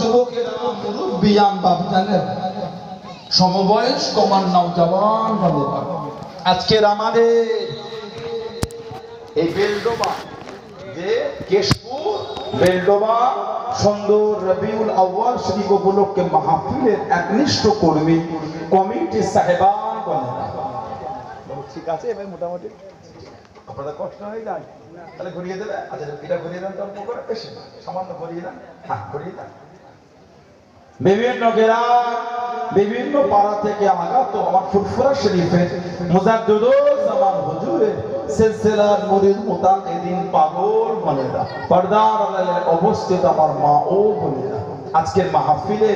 যুবকেরা, মুরব্বিয়ান, বাপজানের, সমবয়স কমান নওজওয়ান বন্ধুরা, আজকের আমাদের এই বেলডোবা যে কেশপুর বেলডোবা সুন্দর রবিউল আউয়াল শরীফ উপলক্ষে মাহফিলের একনিষ্ঠ কর্মী কমিটি সাহেবান বন্ধুরা, ঠিক আছে ভাই? মোটামুটি আপনাদের কষ্ট হয়ে যায়, তাহলে ঘুরিয়ে দেবে। আচ্ছা, এটা ঘুরিয়ে দেন, অল্প করে, বেশি না, সামান্য ঘুরিয়ে দেন। হ্যাঁ, ঘুরিয়ে দেন। বিভিন্ন গ্রাম, বিভিন্ন পাড়া থেকে আগত আমার ফুরফুরা শরীফের মুজাদ্দিদুজ্জামান হুজুরের সিলসিলার মুরিদ মুতাকিদিন পাগল বোনেরা, পর্দার আড়ালে অবস্থিত আমার মা ও বোনেরা, আজকের মাহফিলে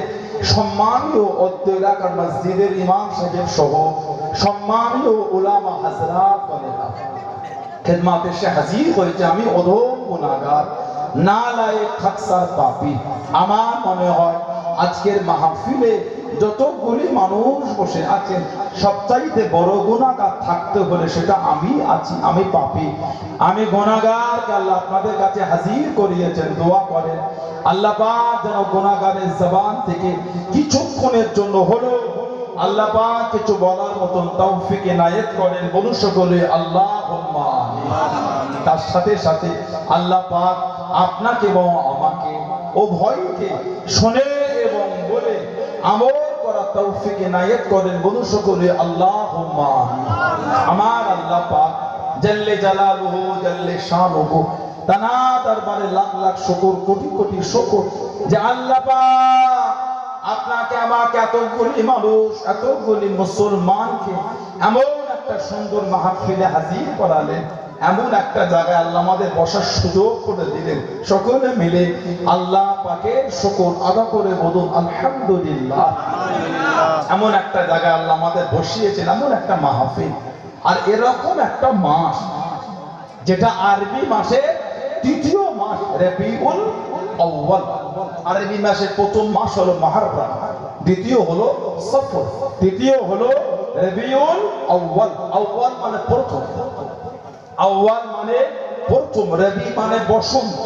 সম্মানীয় অত্র এলাকার মসজিদের ইমাম সাহেব সহ সম্মানীয় উলামা হাজরাত বোনেরা খেদমাতে এসে হাজির হয়েছে। আমি অধম গুনাহগার, নালায়েক, খাকসার, পাপী। আমার মনে হয় আজকের মাহফিলে যতগুলি মানুষ বসে আছেন সবচাইতে বড় গুনাহগার থাকতে হলে সেটা আমি আছি। আমি পাপী, আমি গুনাহগারকে আল্লাহ আপনাদের কাছে হাজির করিয়েছেন। দোয়া করেন আল্লাহ পাক যেন গুনাহগারের জবান থেকে কিছুক্ষণের জন্য হলো আল্লাহ পাক কিছু বলার মতন তৌফিক ইনায়েত করেন। বলুন সকলে আল্লাহুম্মা আমিন। তার সাথে সাথে আল্লাহ পাক আপনাকে এবং আমাকে উভয়কে শুনে এবং বলে আমল করার তৌফিক ইনায়েত করেন। বলুন সকলে আল্লাহুম্মা আমিন। আমার আল্লাহ পাক জাল্লে জালালুহু জাল্লে শানুহু তানা দরবারে লাখ লাখ শুকর, কোটি কোটি শুকর যে আল্লাহ পাক আপনাকে আমাকে এতগুলি মানুষ, এতগুলি মুসলমানকে এমন একটা সুন্দর মাহফিলে হাজির করালেন, এমন একটা জায়গায় আল্লাহ আমাদের বসার সুযোগ করে দিলেন। সকলে মিলে আল্লাহ পাকের শুকর আদা করে বলুন আলহামদুলিল্লাহ। এমন একটা জায়গায় আল্লাহ আমাদের বসিয়েছেন, এমন একটা মাহফিল। আর এরকম একটা মাস যেটা আরবি মাসের তৃতীয় মাস রবিউল আউয়াল। আরবি মাসের প্রথম মাস হলো মুহররম, দ্বিতীয় হলো সফর, তৃতীয় হলো রবিউল আউয়াল। আউয়াল মানে প্রথম, আউয়াল মানে প্রথম, রবি মানে বসন্ত,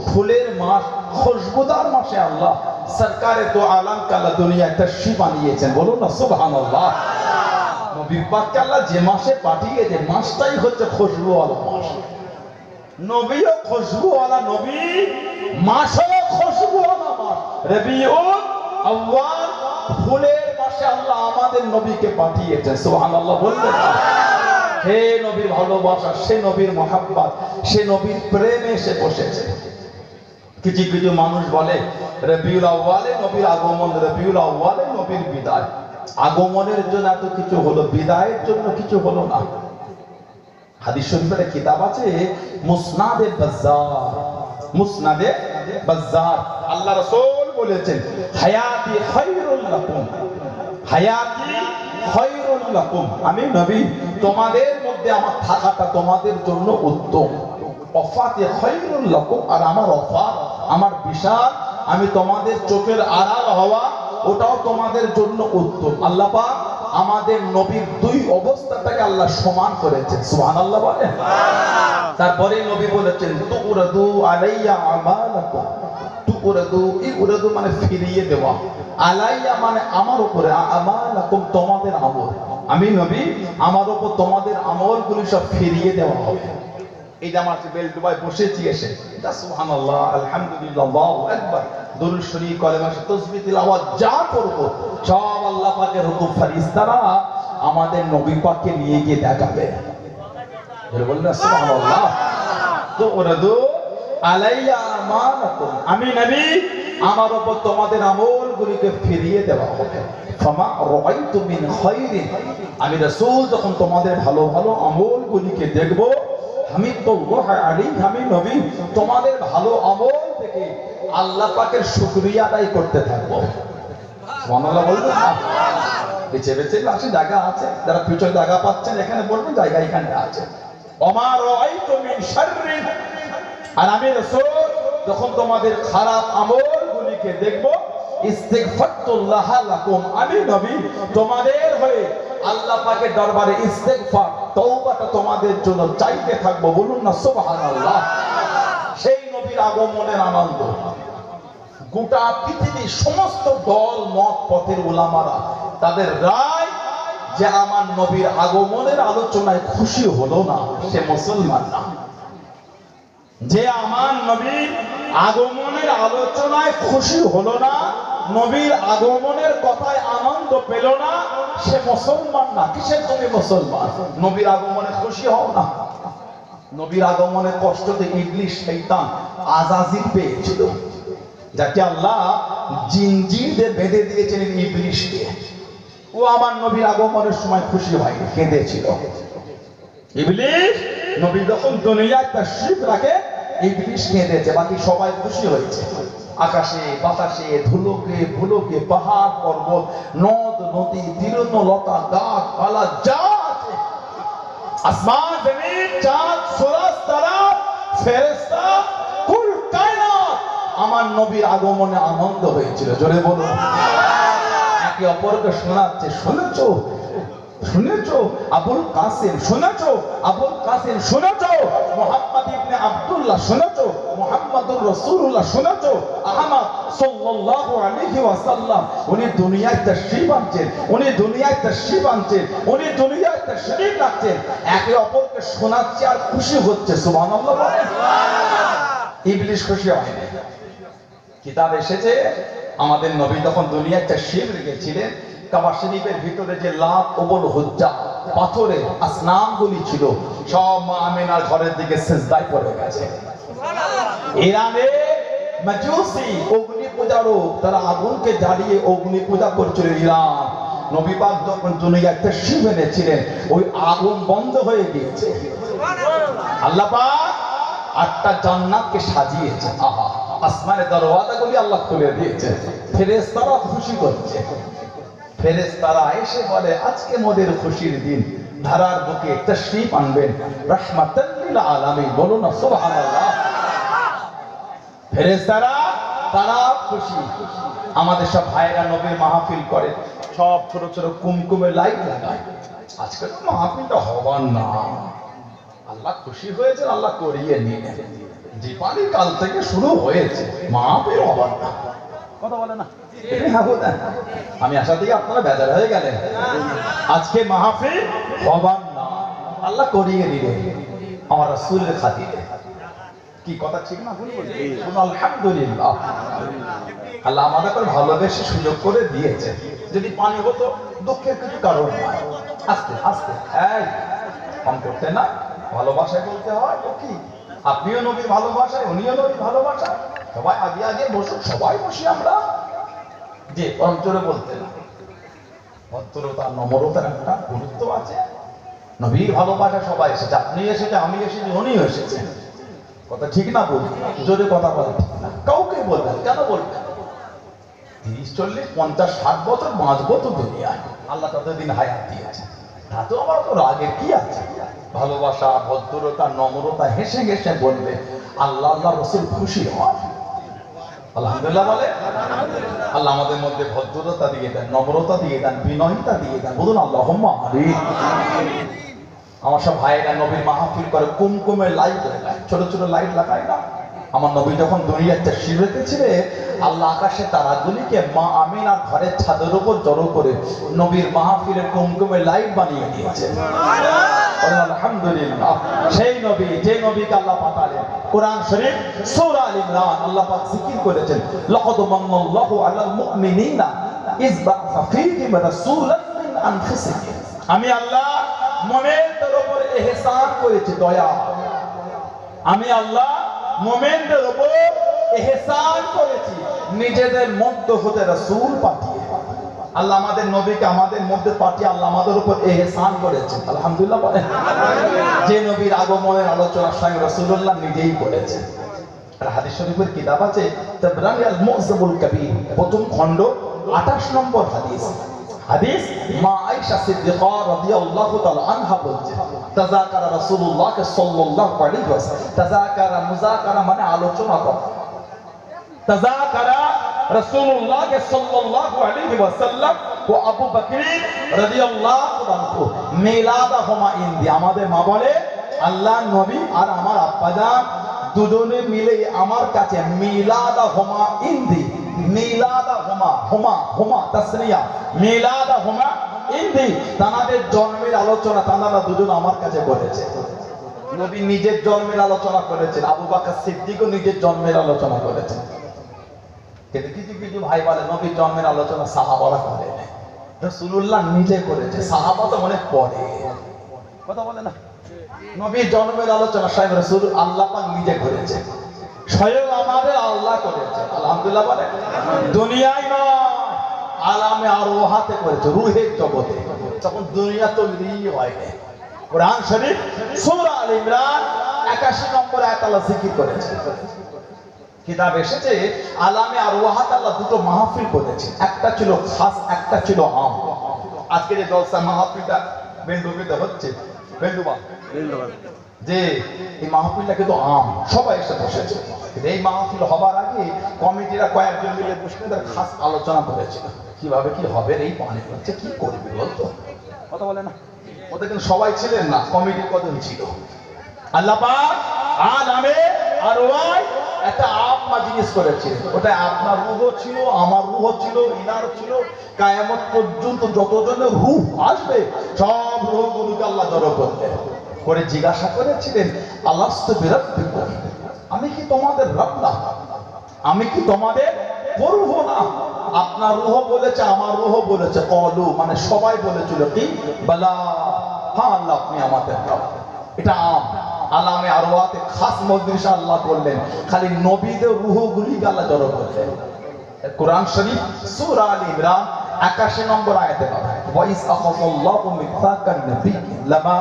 ফুলের মাস, খুশবুদার মাসে আল্লাহ সরকারে তো আলম কালা দুনিয়া তশরিফ বানিয়েছেন। বলুন না সুবহানাল্লাহ। নবী পাককে আল্লাহ যে মাসে পাঠিয়েছে মাসটাই হচ্ছে খুশবুওয়ালা মাস। নবীও খুশবুওয়ালা নবী, মাসও খুশবুওয়ালা মাস। রবিউল আউয়াল ফুলের মাসে আল্লাহ আমাদের নবীকে পাঠিয়েছেন। সুবহানাল্লাহ বলতে হে নবীর ভালোবাসা, সে নবীর মহাব্বত, সে নবীর প্রেমে এসে বসেছে। কিছু কিছু মানুষ বলে রবিউল আউয়ালে নবীর আগমন, রবিউল আউয়ালে নবীর বিদায়। আগমনের জন্য এত কিছু হলো, বিদায়ের জন্য কিছু হলো না। হাদিস শরীফের কিতাব আছে মুসনাদে বাজ্জার, মুসনাদে বাজ্জার। আল্লাহ রাসূল বলেছেন হায়াতি খায়রুল লাকুম, হায়াতি খায়রুল লাকুম। আমি নবী, তোমাদের মধ্যে আমার থাকাটা তোমাদের জন্য উত্তম। ওয়াফাতি খায়রুল লাকুম, আর আমার ওয়াফাত, আমার বিশাল, আমি তোমাদের চোখের আড়াল হওয়া, ওটাও তোমাদের জন্য উত্তম। আল্লাহ পাক আমাদের নবীর দুই অবস্থাটাকে আল্লাহ সমান করেছেন। সুবহানাল্লাহ বলেন। তারপরে নবী বলেছেন তুরাদু আলাইয়া আমালাকুম, তুরাদু, ইরাদু মানে ফিরিয়ে দেওয়া, আলাইয়া মানে আমার উপরে, আমালাকুম তোমাদের আমল। আমি নবী, আমার উপর তোমাদের আমলগুলি সব ফিরিয়ে দেওয়া হবে। এই যে আমার বেলডুবায় বসেছি এসে, এটা সুবহানাল্লাহ, আলহামদুলিল্লাহ, আল্লাহু আকবার, দুরূদ শরীফ, কালেমা, তাসবিহ, তিলাওয়াত যা করব সব আল্লাহ পাকের হুকুম। ফেরেশতারা আমাদের নবী পাককে নিয়ে গিয়ে দেখাবে। বললেন সুবহানাল্লাহ। তো ওরাদু আলাইয়া আমানাকুম, আমি নবী, আমার উপর তোমাদের আমলগুলিকে ফিরিয়ে দেওয়া হবে। ফামা রাআইতু মিন খায়রিন, আমি রাসূল যখন তোমাদের ভালো ভালো আমলগুলিকে দেখব, আমি তো আমি নবী তোমাদের ভালো আমল থেকে আল্লাহ পাকের শুকরিয়া আদায় করতে থাকবো। সুবহানাল্লাহ বলবেন না? বেঁচে বেঁচে লাশে জায়গা আছে, যারা পিছনে জায়গা পাচ্ছেন এখানে বলবেন জায়গা এখানে আছে। ওমা রাআইতু মিন শাররিন, আর আমি রাসূল যখন তোমাদের খারাপ আমলগুলিকে দেখব, ইস্তিগফারতুল্লাহ লাকুম, আমি নবী তোমাদের হয়ে আল্লাহ পাকের দরবারে ইস্তেগফার, তওবাটা তোমাদের জন্য চাইতে থাকবো। বলুন না সুবহানাল্লাহ। সেই নবীর আগমনের আনন্দ গোটা পৃথিবীর সমস্ত দল মত পথের উলামারা তাদের রায় যে আমার নবীর আগমনের আলোচনায় খুশি হলো না সে মুসলমান না। যে আমার নবীর আগমনের আলোচনায় খুশি হলো না, নবীর আগমনের কথায় আনন্দ পেল না, সে মুসলমান না। কিসের তুমি মুসলমান? নবীর আগমনে খুশি হও না। নবীর আগমনের কষ্টতে ইবলিস শয়তান আযাজিল পেয়েছিল, যাকে আল্লাহ জিনজির দিয়ে বেঁধে দিয়েছেন ইবলিসকে। ও আমার নবীর আগমনের সময় খুশি হয়নি, কেঁদেছিল। ইবলিস নবী যখন দুনিয়ায় তাশরীফ রাখে ইবলিস কেঁদেছে, বাকি সবাই খুশি হয়েছে। আকাশে বাতাসে ধুলোকে ভুলোকে পাহাড় পর্বত নদ নদী তীর্ণ লতা গাছ পালা যা আছে, আসমান জমিন চাঁদ সূরজ তারা ফেরেশতা কুল কায়নাত আমার নবীর আগমনে আনন্দ হয়েছিল। জোরে বলুন। একে অপরকে শোনাচ্ছে, শুনেছো শুনেছো আবুল কাসিম, শুনেছো আবুল কাসিম, শুনেছো মুহাম্মদ ইবনে আব্দুল্লাহ, শুনেছো মুহাম্মদুর রাসূলুল্লাহ, শুনেছো আহমদ সাল্লাল্লাহু আলাইহি ওয়াসাল্লাম উনি দুনিয়ায় তাশরীফ আনছেন, উনি দুনিয়ায় তাশরীফ আনছেন, উনি দুনিয়ায় তাশরীফ রাখছেন। একে অপরকে শোনাচ্ছে আর খুশি হচ্ছে। সুবহানাল্লাহ বলেন। ইবলিস খুশি হয় না। কিতাব এসেছে আমাদের নবী যখন দুনিয়ায় তাশরীফ রেখেছিলেন, কাবা শরীফের ভিতরে যে লাত ওবল হুজ্জা পাথরের আসনামগুলি ছিল সব মা আমিনার ঘরের দিকে সিজদায় পড়ে গেছে। ইরানে মাজুসি অগ্নি পূজারক তারা আগুনকে জ্বালিয়ে অগ্নি পূজা করছিল ইরান। নবী পাক যখন দুনিয়ায় তাশরীফ এনেছিলেন ওই আগুন বন্ধ হয়ে গিয়েছে। আল্লাহ পাক 8টা জান্নাতকে সাজিয়েছে। আহা, আসমানের দরওয়াজাগুলি আল্লাহ খুলে দিয়েছে। ফেরেশতারা খুশি করছে। ফেরেশতারা এসে বলে আজকে মোদের খুশির দিন, ধারার বুকে তাশরীফ আনবেন রাহমাতাল লিল আলামিন। বলুন না সুবহানাল্লাহ। ফেরেশতারা তারা খুশি। আমাদের সব ভাইরা নবীর মাহফিল করে, সব ছোট ছোট কুমকুমে লাইট লাগায়। আজকে তো মাহফিলটা হবার না, আল্লাহ খুশি হয়েছে, আল্লাহ করিয়ে নিলেন। দীপালি কাল থেকে শুরু হয়েছে, মাহফিল হবার না। কথা বলে না? আমি আশা থেকে আপনারা বেজার হয়ে গেলেন। আজকে মাহফিল হবার না, আল্লাহ করিয়ে দিলেন আমার রাসূলের খাতিরে। কি কথা ঠিক না ভুল বলি? আলহামদুলিল্লাহ, আল্লাহ আমাদের ভালোবেসে সুযোগ করে দিয়েছে। যদি পানি হতো দুঃখের কিছু কারণ নাই। আস্তে আস্তে কম করতে না, ভালোবাসায় বলতে হয়। ও কি আপনিও নবীর ভালোবাসায়, উনিও নবীর ভালোবাসায়, সবাই আগে আগে বসুক, সবাই বসি আমরা। যে অঞ্চলে বলতে না, ভদ্রতা নম্রতার একটা গুরুত্ব আছে। নবীর ভালোবাসা সবাই এসেছে, আপনি এসেছে, আমি এসেছি, উনিও এসেছেন। কথা ঠিক না বলুন? জোরে কথা বলেন ঠিক না? কাউকে বলবেন কেন? বলবেন 30, 40, 50, 60 বছর বাঁচবো তো দুনিয়ায়, আল্লাহ ততদিন হায়াত দিয়েছে। তাতে আমার তো রাগের কি আছে? ভালোবাসা, ভদ্রতা, নম্রতা, হেসে হেসে বলবে, আল্লাহ আল্লাহ রাসূল খুশি হয়। আলহামদুলিল্লাহ বলে। আল্লাহ আমাদের মধ্যে ভদ্রতা দিয়ে দেন, নম্রতা দিয়ে দেন, বিনয়তা দিয়ে দেন। বলুন আল্লাহুম্মা আমিন। আমার সব ভাইয়েরা নবীর মাহফিল করে কুমকুমের লাইট লাগায়, ছোট ছোট লাইট লাগায় না? আমার নবী যখন দুনিয়ায় তাশরীফ রেখেছিলেন, আল্লাহ আকাশে তারাগুলিকে মা আমিনার ঘরের ছাদের উপর জড়ো করে নবীর মাহফিলের কুমকুমের লাইট বানিয়ে দিয়েছেন। আলহামদুলিল্লাহ। সেই নবী, যে নবীকে আল্লাহ পাঠালেন, কোরআন শরীফ সূরা আল ইমরান আল্লাহ পাক জিকির করেছেন, লাকাদ মান্নাল্লাহু আলাল মুমিনিনা ইয বা'আসা ফীহিম রাসূলান মিন আনফুসিহিম। আমি আল্লাহ মুমিনদের উপর ইহসান করেছি, দয়া। আমি আল্লাহ মুমিনদের উপর ইহসান করেছি, নিজেদের মধ্য হতে রাসূল পাঠিয়ে। আল্লাহ আমাদের নবীকে আমাদের মধ্যে পাঠিয়ে আল্লাহ আমাদের উপর ইহসান করেছেন। আলহামদুলিল্লাহ বলেন। যে নবীর আগমনের আলোচনা স্বয়ং রাসূলুল্লাহ নিজেই করেছেন। আর হাদিস শরীফের কিতাব আছে তাবরানি আল মু'জামুল কবির, প্রথম খণ্ড 28 নম্বর হাদিস। হাদিস মা আয়েশা সিদ্দিকা রাদিয়াল্লাহু তাআলা আনহা বলছেন, তাযাকারা রাসূলুল্লাহ সাল্লাল্লাহু আলাইহি ওয়াসাল্লাম। তাযাকারা, মুযাকারা মানে আলোচনা করা। তাযাকারা রাসূলুল্লাহ সাল্লাল্লাহু আলাইহি ওয়াসাল্লাম ও আবু বকর রাদিয়াল্লাহু আনহু মিলাদাহুমা ইনদি। আমাদের মা বলে আল্লাহ নবী আর আমার আব্বাজান দুজনে মিলে আমার কাছে মিলাদাহুমা ইনদি মিলাদাহুমা হুমা হুমা তাসনিয়া মিলাদাহুমা ইনদি তানাদের জন্মের আলোচনা তানারা দুজন আমার কাছে করেছে। নবী নিজের জন্মের আলোচনা করেছেন, আবু বকর সিদ্দিকও নিজের জন্মের আলোচনা করেছেন। কিন্তু কিছু কিছু ভাই বলে নবীর জন্মের আলোচনা সাহাবারা করেন, রাসূলুল্লাহ নিজে করেছে, সাহাবা তো অনেক পরে কথা বলে না। নবীর জন্মের আলোচনা স্বয়ং রাসূল আল্লাহ পাক নিজে করেছে, স্বয়ং আমাদের আল্লাহ করেছে। আলহামদুলিল্লাহ বলে দুনিয়ায় নয় আলামে আরওয়াহাতে করেছে, রূহের জগতে, তখন দুনিয়া তৈরি হয়নি। কোরআন শরীফ সূরা আল ইমরান 81 নম্বর আয়াত আল্লাহ জিকির করেছে। কিতাব এসেছে আলামে আরওয়াহাত আল্লাহ দুটো মাহফিল করেছে, একটা ছিল খাস, একটা ছিল আম। আজকে যে জলসা মাহফিলটা বেলডুবিতে হচ্ছে, বেলডুবা যে এই মাহফিলটা কিন্তু আম, সবাই এসে বসেছে। এই মাহফিল হবার আগে কমিটিরা কয়েকজন মিলে বসে তার খাস আলোচনা করেছিল, কিভাবে কি হবে, এই পানি হচ্ছে কি করবে বলতো, কথা বলে না। ওদের কিন্তু সবাই ছিলেন না, কমিটির কজন ছিল। আল্লাহ পাক আলামে আরওয়াহ একটা আম মাজলিস করেছিলেন, ওটা আপনার রূহ ছিল, আমার রূহ ছিল, ইনার ছিল, কিয়ামত পর্যন্ত যতজনের রূহ আসবে সব রূহগুলোকে আল্লাহ জড়ো করলেন করে জিজ্ঞাসা করেছিলেন আলাস্তু বিরাব্বিকুম, আমি কি তোমাদের রব না, আমি কি তোমাদের প্রভু না? আপনার রূহ বলেছে, আমার রূহ বলেছে, কলু মানে সবাই বলেছিল কি বালা, হ্যাঁ আল্লাহ আপনি আমাদের রব। এটা আম আলামে আরওয়াতে খাস মজলিস আল্লাহ করলেন, খালি নবীদের রূহগুলিকে আল্লাহ জড়ো করলেন। কোরআন শরীফ সূরা আল ইমরান 81 নম্বর আয়াতে পাবেন, ওয়াইস আখাযাল্লাহু মিসাকান নবী লামা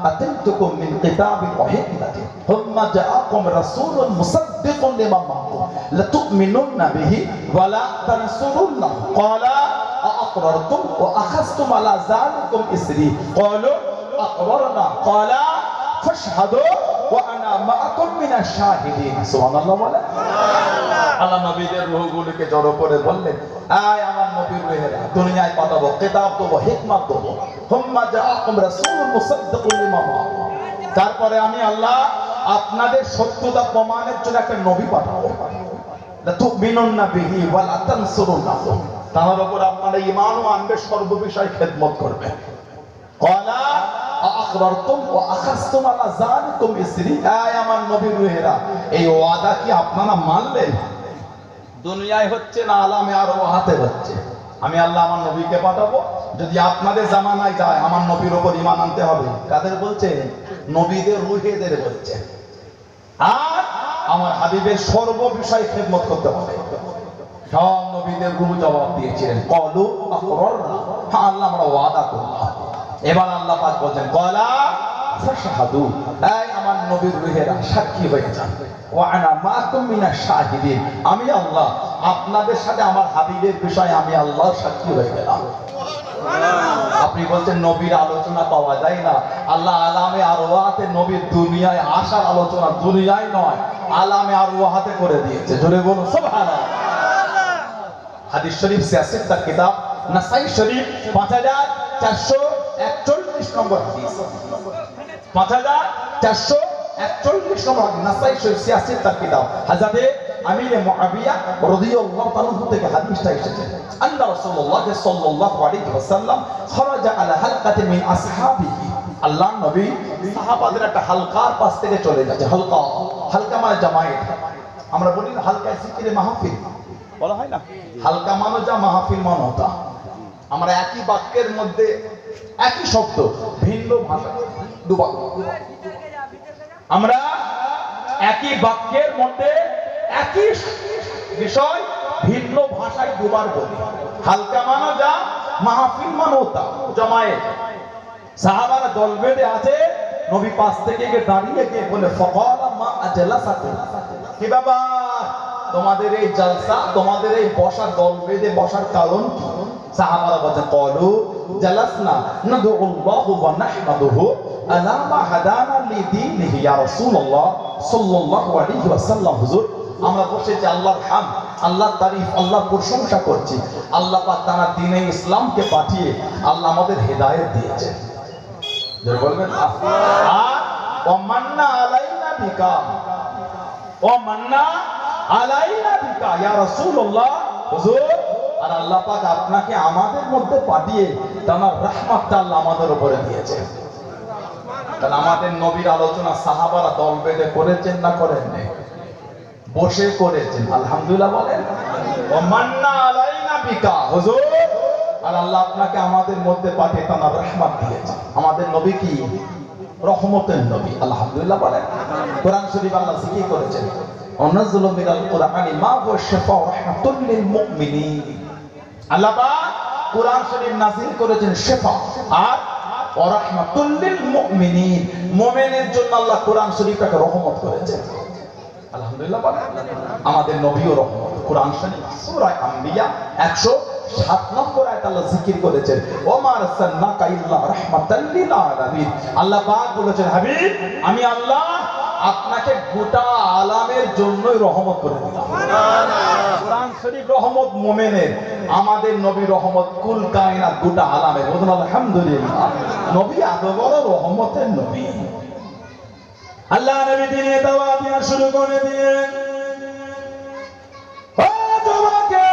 আতাইতুকুম মিন কিতাবিন ওয়া হিকমাতিন ثم جاءكم رسول مصدق لما معكم لتؤمنن به ولا تنصرنه قال أأقررتم وأخذتم على ذلكم إصري قالوا أقررنا قال فاشهدوا وأنا معكم من الشاهدين سبحان الله বলে আল্লাহ নবীদের রূহগুলোকে জড়ো করে বললেন, আয় আমার নবীর রূহেরা, দুনিয়ায় পাঠাবো, কিতাব দেবো, হিকমত দেবো। হুম্মা জাআকুম রাসূলুন মুসাদ্দিকুন লিমা মাআকুম, তারপরে আমি আল্লাহ আপনাদের সত্যতা প্রমাণের জন্য একটা নবী পাঠাবো। লাতুমিনুন্না বিহি ওয়া লা তানসুরুন্নাহু, তার উপর আপনারা ঈমানও আনবে, সর্ববিষয় খেদমত করবেন। ক্বালা আআকরারতুম ওয়া আখাযতুম আলা যালিকুম ইসরি, আয় আমার নবীর রূহেরা, এই ওয়াদা কি আপনারা মানলেন? দুনিয়ায় হচ্ছে না আলামে আরওয়াহাতে হচ্ছে। আমি আল্লাহ আমার নবীকে পাঠাবো, যদি আপনাদের জামানায় যায় আমার নবীর উপর ঈমান আনতে হবে। কাদের বলছে? নবীদের রূহেদের বলছে। আর আমার হাবিবের সর্ববিষয় খেদমত করতে হবে। সব নবীদের রূহ জবাব দিয়েছিলেন, ক্বালু আকরারনা, হ্যাঁ আল্লাহ আমরা ওয়াদা করলাম। এবার আল্লাহ পাক বলেন ক্বালা ফাশহাদু, এই আমার নবীর রূহেরা সাক্ষী হয়ে যান, ওয়া আনা মাআকুম মিনাশ শাহিদিন, আমি আল্লাহ আপনাদের সাথে আমার হাবিবের বিষয়ে আমি আল্লাহর সাক্ষী হয়ে গেলাম। আপনি বলছেন নবীর আলোচনা পাওয়া যায় না, আল্লাহ আলামে আরওয়াহাতে নবীর দুনিয়ায় আসার আলোচনা দুনিয়ায় নয় আলামে আরওয়াহাতে করে দিয়েছে। জোরে বলুন সুবহানাল্লাহ। হাদিস শরীফ 86 তার কিতাব, নাসাই শরীফ 5441 নম্বর হাদিস, 5441 নম্বর হাদিস, নাসাই শরীফ 86 তার কিতাব, হযরতে আমির মুআবিয়া রাদিয়াল্লাহু তাআলা থেকে হাদিসটা এসেছে। আল্লাহ রাসূলুল্লাহ সাল্লাল্লাহু আলাইহি ওয়াসাল্লাম খরাজা আলা হালকাতি মিন আসহাবিহি, আল্লাহ নবী সাহাবাদের একটা হালকার পাশ থেকে চলে যাচ্ছে। হালকা, হালকা মানে জামায়াত, আমরা বলি না হালকা জিকিরে মাহফিল বলা হয় না, হালকা মানে যা, মাহফিল মানে ওটা। আমরা একই বাক্যের মধ্যে একই শব্দ ভিন্ন ভাষা দুবা, আমরা একই বাক্যের মধ্যে একই বিষয় ভিন্ন ভাষায় দুবার বলি। হালকা মানে যা, মাহফিল মানে ওটা, জামায়াত। সাহাবারা দল বেঁধে আছে, নবী পাশ থেকে গিয়ে দাঁড়িয়ে গিয়ে বলে ফাকালা মা আজলাসাকুম, কি ব্যাপার তোমাদের এই জালসা, তোমাদের এই বসার, দল বেঁধে বসার কারণ কি? সাহাবারা বলেন ক্বালু জালাসনা নাদউল্লাহু ওয়া নাহমাদুহু আলা মা হাদানা লিদীনিহি ইয়া রাসূলুল্লাহ সাল্লাল্লাহু আলাইহি ওয়াসাল্লাম, হুজুর আমরা বসেছি আল্লাহর হামদ, আল্লাহর তারিফ, আল্লাহর প্রশংসা করছি। আল্লাহ পাক তার দ্বীনে ইসলামকে পাঠিয়ে আল্লাহ আমাদের হেদায়েত দিয়েছে। যারা বলবেন আর ওয়ামান্না আলাইনা বিকা, ওয়ামান্না আলাইনা বিকা ইয়া রাসূলুল্লাহ হুজুর, আর আল্লাহ পাক আপনাকে আমাদের মধ্যে পাঠিয়ে তার রহমতটা আল্লাহ আমাদের উপরে দিয়েছে। তাহলে আমাদের নবীর আলোচনা সাহাবারা দল বেঁধে করেছেন না করেননি? বসে করেছেন, আলহামদুলিল্লাহ বলেন। ও মান্না আলাইনা বিকা, হুজুর, আর আল্লাহ আপনাকে আমাদের মধ্যে পাঠিয়ে তার রহমত দিয়েছে। আমাদের নবী কি রহমতের নবী, আলহামদুলিল্লাহ বলেন। কোরআন শরীফ আল্লাহ জিকির করেছেন, ওয়ানাজ্জালু মিনাল কুরআনি মা হুয়া শিফাউ ওয়া রাহমাতুল লিল মুমিনিন। আল্লাহ পাক কোরআন শরীফ নাযিল করেছেন শিফা আর ওয়া রাহমাতুল লিল মুমিনিন, মুমিনের জন্য আল্লাহ কোরআন শরীফটাকে রহমত করেছেন। আলহামদুলিল্লাহ বলেন। আমাদের নবীও রহমত। কোরআন শরীফ সূরা আম্বিয়া 107 নম্বর আয়াত আল্লাহ জিকির করেছেন, ওমা আরসালনাকা ইল্লা রাহমাতাল লিল আলামিন। আল্লাহ পাক বলেছেন, হাবিব আমি আল্লাহ আপনাকে গোটা আলামের জন্যই রহমত করে দিলাম। কোরআন শরীফ রহমত মুমিনের, আমাদের নবী রহমত কুল কায়নাত গোটা আলামের। বলুন আলহামদুলিল্লাহ। নবী এত বড় রহমতের নবী। আল্লাহ নবী দিনে দাওয়াত দেওয়া শুরু করে দিলেন। ও তোমাকে,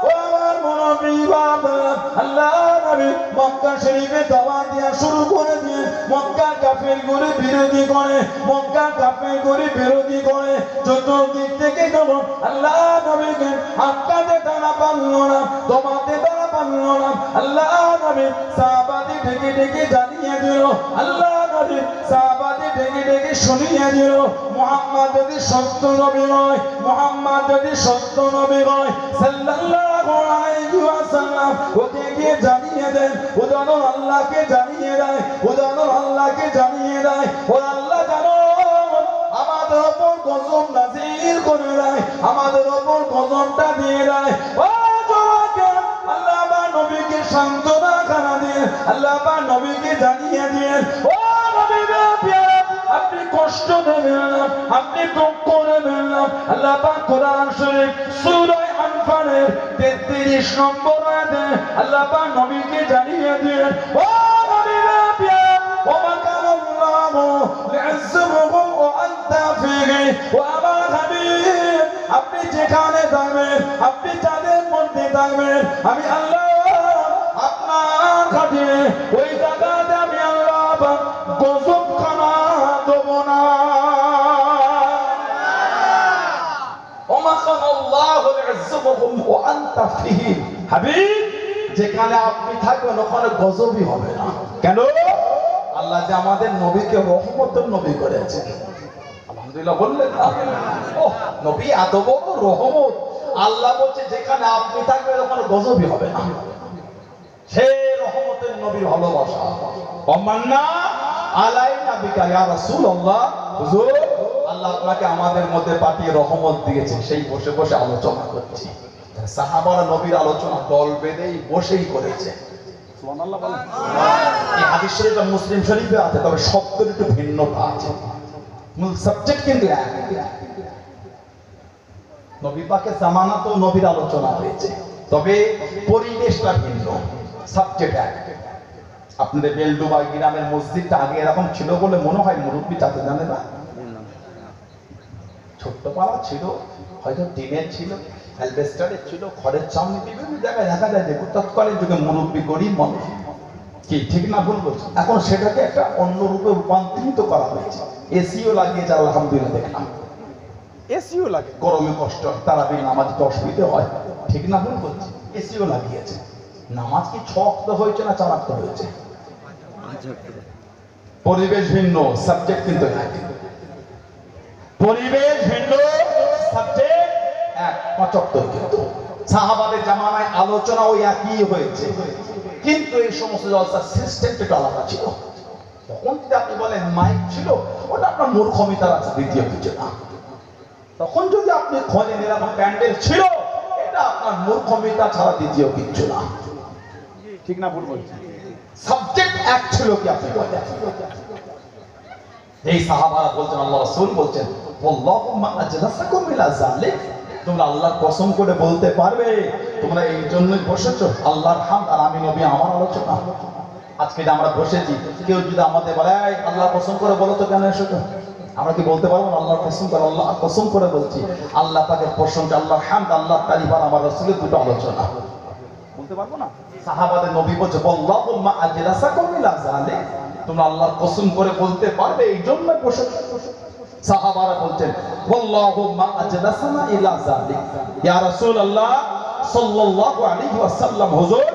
ও আমার মুনব্বী বাবা, আল্লাহ নবী মক্কা শরীফে দাওয়াত দেওয়া শুরু করে দিয়ে মক্কার কাফেরগুলো বিরোধী করে, মক্কার কাফেরগুলো বিরোধী করে চতুর্দিক থেকে যখন আল্লাহ নবীকে আটকাতে তারা পারলো না, দমাতে তারা পারলো না, আল্লাহ নবী সাহাবাদের ডেকে ডেকে জানিয়ে দিল, আল্লাহ নবী সাহাবাদের ডেকে ডেকে শুনিয়ে দিল, মুহাম্মদ যদি সত্য নবী হয়, মুহাম্মদ যদি সত্য নবী হয় সাল্লাল্লাহু আলাইহি ওয়াসাল্লাম, ওকে গিয়ে জানিয়ে দেন, উদাহরণ আল্লাহকে জানিয়ে দেয়, উদাহরণ আল্লাহকে জানিয়ে দেয়। ও আল্লাহ জানো আমাদের উপর গজব নাযিল করে দেয়, আমাদের উপর গজবটা দিয়ে দেয়। ও জওয়াকে আল্লাহ বা নবীকে সান্ত্বনা খানা দিয়ে আল্লাহ বা নবীকে জানিয়ে দিয়েন, ও নবী আপনি কষ্ট দেবেন না, আপনি দুঃখ নেবেন না। আল্লাহ পাক কোরআন শরীফ সূরা আনফালের 33 নম্বর আয়াতে আল্লাহ পাক নবীকে জানিয়ে দিয়েন, ও নবী ও মাকাল্লাহু লি'আযযাবুকুম ওয়া আনতা ফীহি ওয়া আবা হাবিব, আপনি যেখানে থাকবেন, আপনি যাদের মধ্যে থাকবেন, আমি আল্লাহ আপনার খাতিরে ওই জায়গাতে আমি আল্লাহ গজব খানা দেব না। ওমাকাল্লাহু লি'আযযাবুকুম ওয়া আনতা ফীহি, হাবিব যেখানে আপনি থাকবেন ওখানে গজবই হবে না। কেন? আল্লাহ যে আমাদের নবীকে রহমতের নবী করেছে, আলহামদুলিল্লাহ বললেন না? ও নবী এত বড় রহমত, আল্লাহ বলছে যেখানে আপনি থাকবেন ওখানে গজবই হবে না। সেই রহমতের নবীর ভালোবাসা। ওমান্না আলাইনা বিকা ইয়া রাসূলুল্লাহ, হুজুর আল্লাহ আপনাকে আমাদের মধ্যে পাঠিয়ে রহমত দিয়েছেন। সেই বসে বসে আলোচনা করছি। সাহাবারা নবীর আলোচনা দল বেঁধেই বসেই করেছে। সুবহানাল্লাহ বলেন। এই হাদিস শরীফটা মুসলিম শরীফে আছে, তবে শব্দের একটু ভিন্নতা আছে, মূল সাবজেক্ট কিন্তু এক। নবী পাকের জামানাতেও নবীর আলোচনা হয়েছে, তবে পরিবেশটা ভিন্ন, সাবজেক্ট এক। আপনাদের বেলডুবা গ্রামের মসজিদটা আগে এরকম ছিল বলে মনে হয়, মুরব্বী তাতে জানে না। ছোট্ট পাড়া ছিল, হয়তো টিনের ছিল, অ্যালবেস্টারের ছিল, খড়ের চামড়ি, বিভিন্ন জায়গায় দেখা যায় যে তৎকালীন যুগে মুরব্বী গরিব মানুষ, কি ঠিক না ভুল বলছি? এখন সেটাকে একটা অন্য রূপে রূপান্তরিত করা হয়েছে। এসিও লাগিয়েছে, আলহামদুলিল্লাহ দেখলাম এসিও লাগে, গরমে কষ্ট হয়, তারাবির নামাজ অসুবিধে হয়, ঠিক না ভুল বলছি? এসিও লাগিয়েছে। নামাজ কি 6 ওয়াক্ত হয়েছে না 4 ওয়াক্ত হয়েছে? পরিবেশ ভিন্ন, সাবজেক্ট কিন্তু এক। পরিবেশ ভিন্ন, সাবজেক্ট এক, 5 ওয়াক্ত কিন্তু। সাহাবাদের জামানায় আলোচনা ওই একই হয়েছে, কিন্তু এই সমস্ত জলসার সিস্টেমটা একটু আলাদা ছিল। তখন যদি আপনি বলেন মাইক ছিল, ওটা আপনার মূর্খমিতার আছে, দ্বিতীয় কিছু না। তখন যদি আপনি খোঁজেন এরকম প্যান্ডেল ছিল, এটা আপনার মূর্খমিতা ছাড়া দ্বিতীয় কিছু না, ঠিক না ভুল বলছি? সাবজেক্ট এক ছিল কি আপনি বলেন? এই সাহাবারা বলছেন, আল্লাহ রাসূল বলছেন, ওয়াল্লাহুম্মা আজলাসাকুম ইলা যালিক, তোমরা আল্লাহর কসম করে বলতে পারবে তোমরা এই জন্যই বসেছো আল্লাহর হামদ আর আমি নবী আমার আলোচনা। আজকে যে আমরা বসেছি, কেউ যদি আমাদের বলে আল্লাহ কসম করে বলো তো কেন এসেছো, আমরা কি বলতে পারবো আল্লাহর কসম করে, আল্লাহ কসম করে বলছি, আল্লাহ পাকের প্রশংসা, আল্লাহর হামদ, আল্লাহর তারিফ আর আমার রাসূলের দুটো আলোচনা বলতে পারবো না? সাহাবাদের নবী বলছে আল্লাহুম্মা আজলাসাকুম ইলা যালিক, তোমরা আল্লাহর কসম করে বলতে পারবে এই জন্য প্রশংসা। সাহাবারা বলছেন আল্লাহুম্মা আজলাসানা ইলা যালিক, ইয়া রাসূলুল্লাহ সাল্লাল্লাহু আলাইহি ওয়াসাল্লাম, হুজুর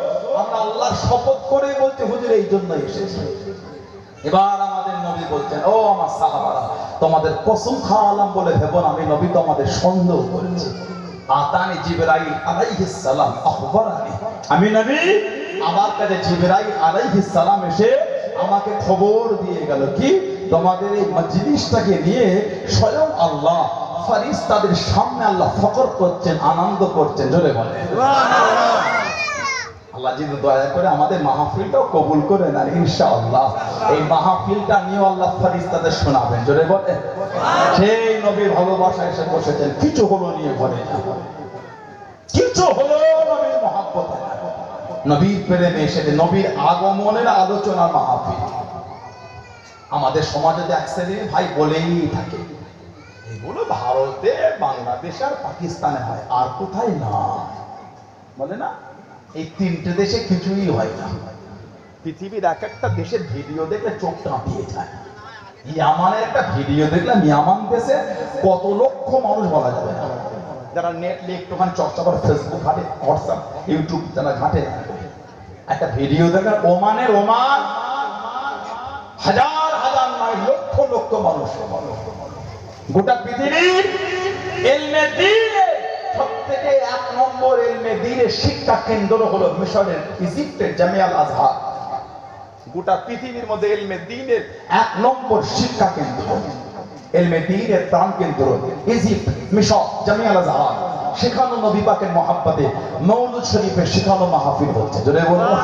আমরা আল্লাহর শপথ করে বলতে হুজুর এই জন্য এসেছি। এবার আমাদের নবী বলছেন ও আমার সাহাবারা, তোমাদের কসম খাওয়ালাম বলে ভেবো না আমি নবী তোমাদের সন্দেহ করেছি। আতানি জিবরাইল আলাইহিস সালাম আখবারানি, আমি নবী আমার কাছে জিবরাইল আলাইহিস সালাম এসে আমাকে খবর দিয়ে গেল কি তোমাদের এই মজলিসটাকে নিয়ে স্বয়ং আল্লাহ ফেরেশতাদের সামনে আল্লাহ ফখর করছেন, আনন্দ করছেন। জোরে বলে সুবহানাল্লাহ। আল্লাহ যদি দয়া করে আমাদের মাহফিলটাও কবুল করে নেন ইনশাআল্লাহ, এই মাহফিলটা নিয়ে আল্লাহ ফেরেশতাদের শোনাবেন। জোরে বলে সেই নবীর ভালোবাসা এসে বসেছেন, কিছু হলো নিয়ে বলে না, কিছু হলো নবীর মহব্বতে, নবীর প্রেমে এসেছে, নবীর আগমনের আলোচনা মাহফিল। আমাদের সমাজে এক শ্রেণীর ভাই বলেই থাকে এগুলো ভারতে, বাংলাদেশ আর পাকিস্তানে হয়, আর কোথায় না, বলে না এই তিনটে দেশে কিছুই হয় না। পৃথিবীর এক একটা দেশের ভিডিও দেখলে চোখ কাঁপিয়ে যায়। ইয়ামানের একটা ভিডিও দেখলাম, ইয়ামান দেশে কত লক্ষ মানুষ বলা যাবে না, যারা নেট নিয়ে একটুখানি চর্চা করে, ফেসবুক ঘাটে, হোয়াটসঅ্যাপ, ইউটিউব যারা ঘাটে, একটা ভিডিও দেখলাম ওমানের, ওমান হাজার হাজার নয় লক্ষ লক্ষ মানুষ, গোটা পৃথিবীর ইলমে দ্বীনের সবথেকে এক নম্বর ইলমে দ্বীনের শিক্ষা কেন্দ্র হলো মিশরের ইজিপ্টের জামিয়াল আজহার। গোটা পৃথিবীর মধ্যে ইলমে দ্বীনের এক নম্বর শিক্ষা কেন্দ্র, ইলমে দ্বীনের প্রাণ কেন্দ্র ইজিপ্ট, মিশর, জামিয়াল আজহার। সেখানে নবী পাকের মহব্বতে মওলুদ শরীফের শেখানো মাহফিল হচ্ছে। জোরে বলুন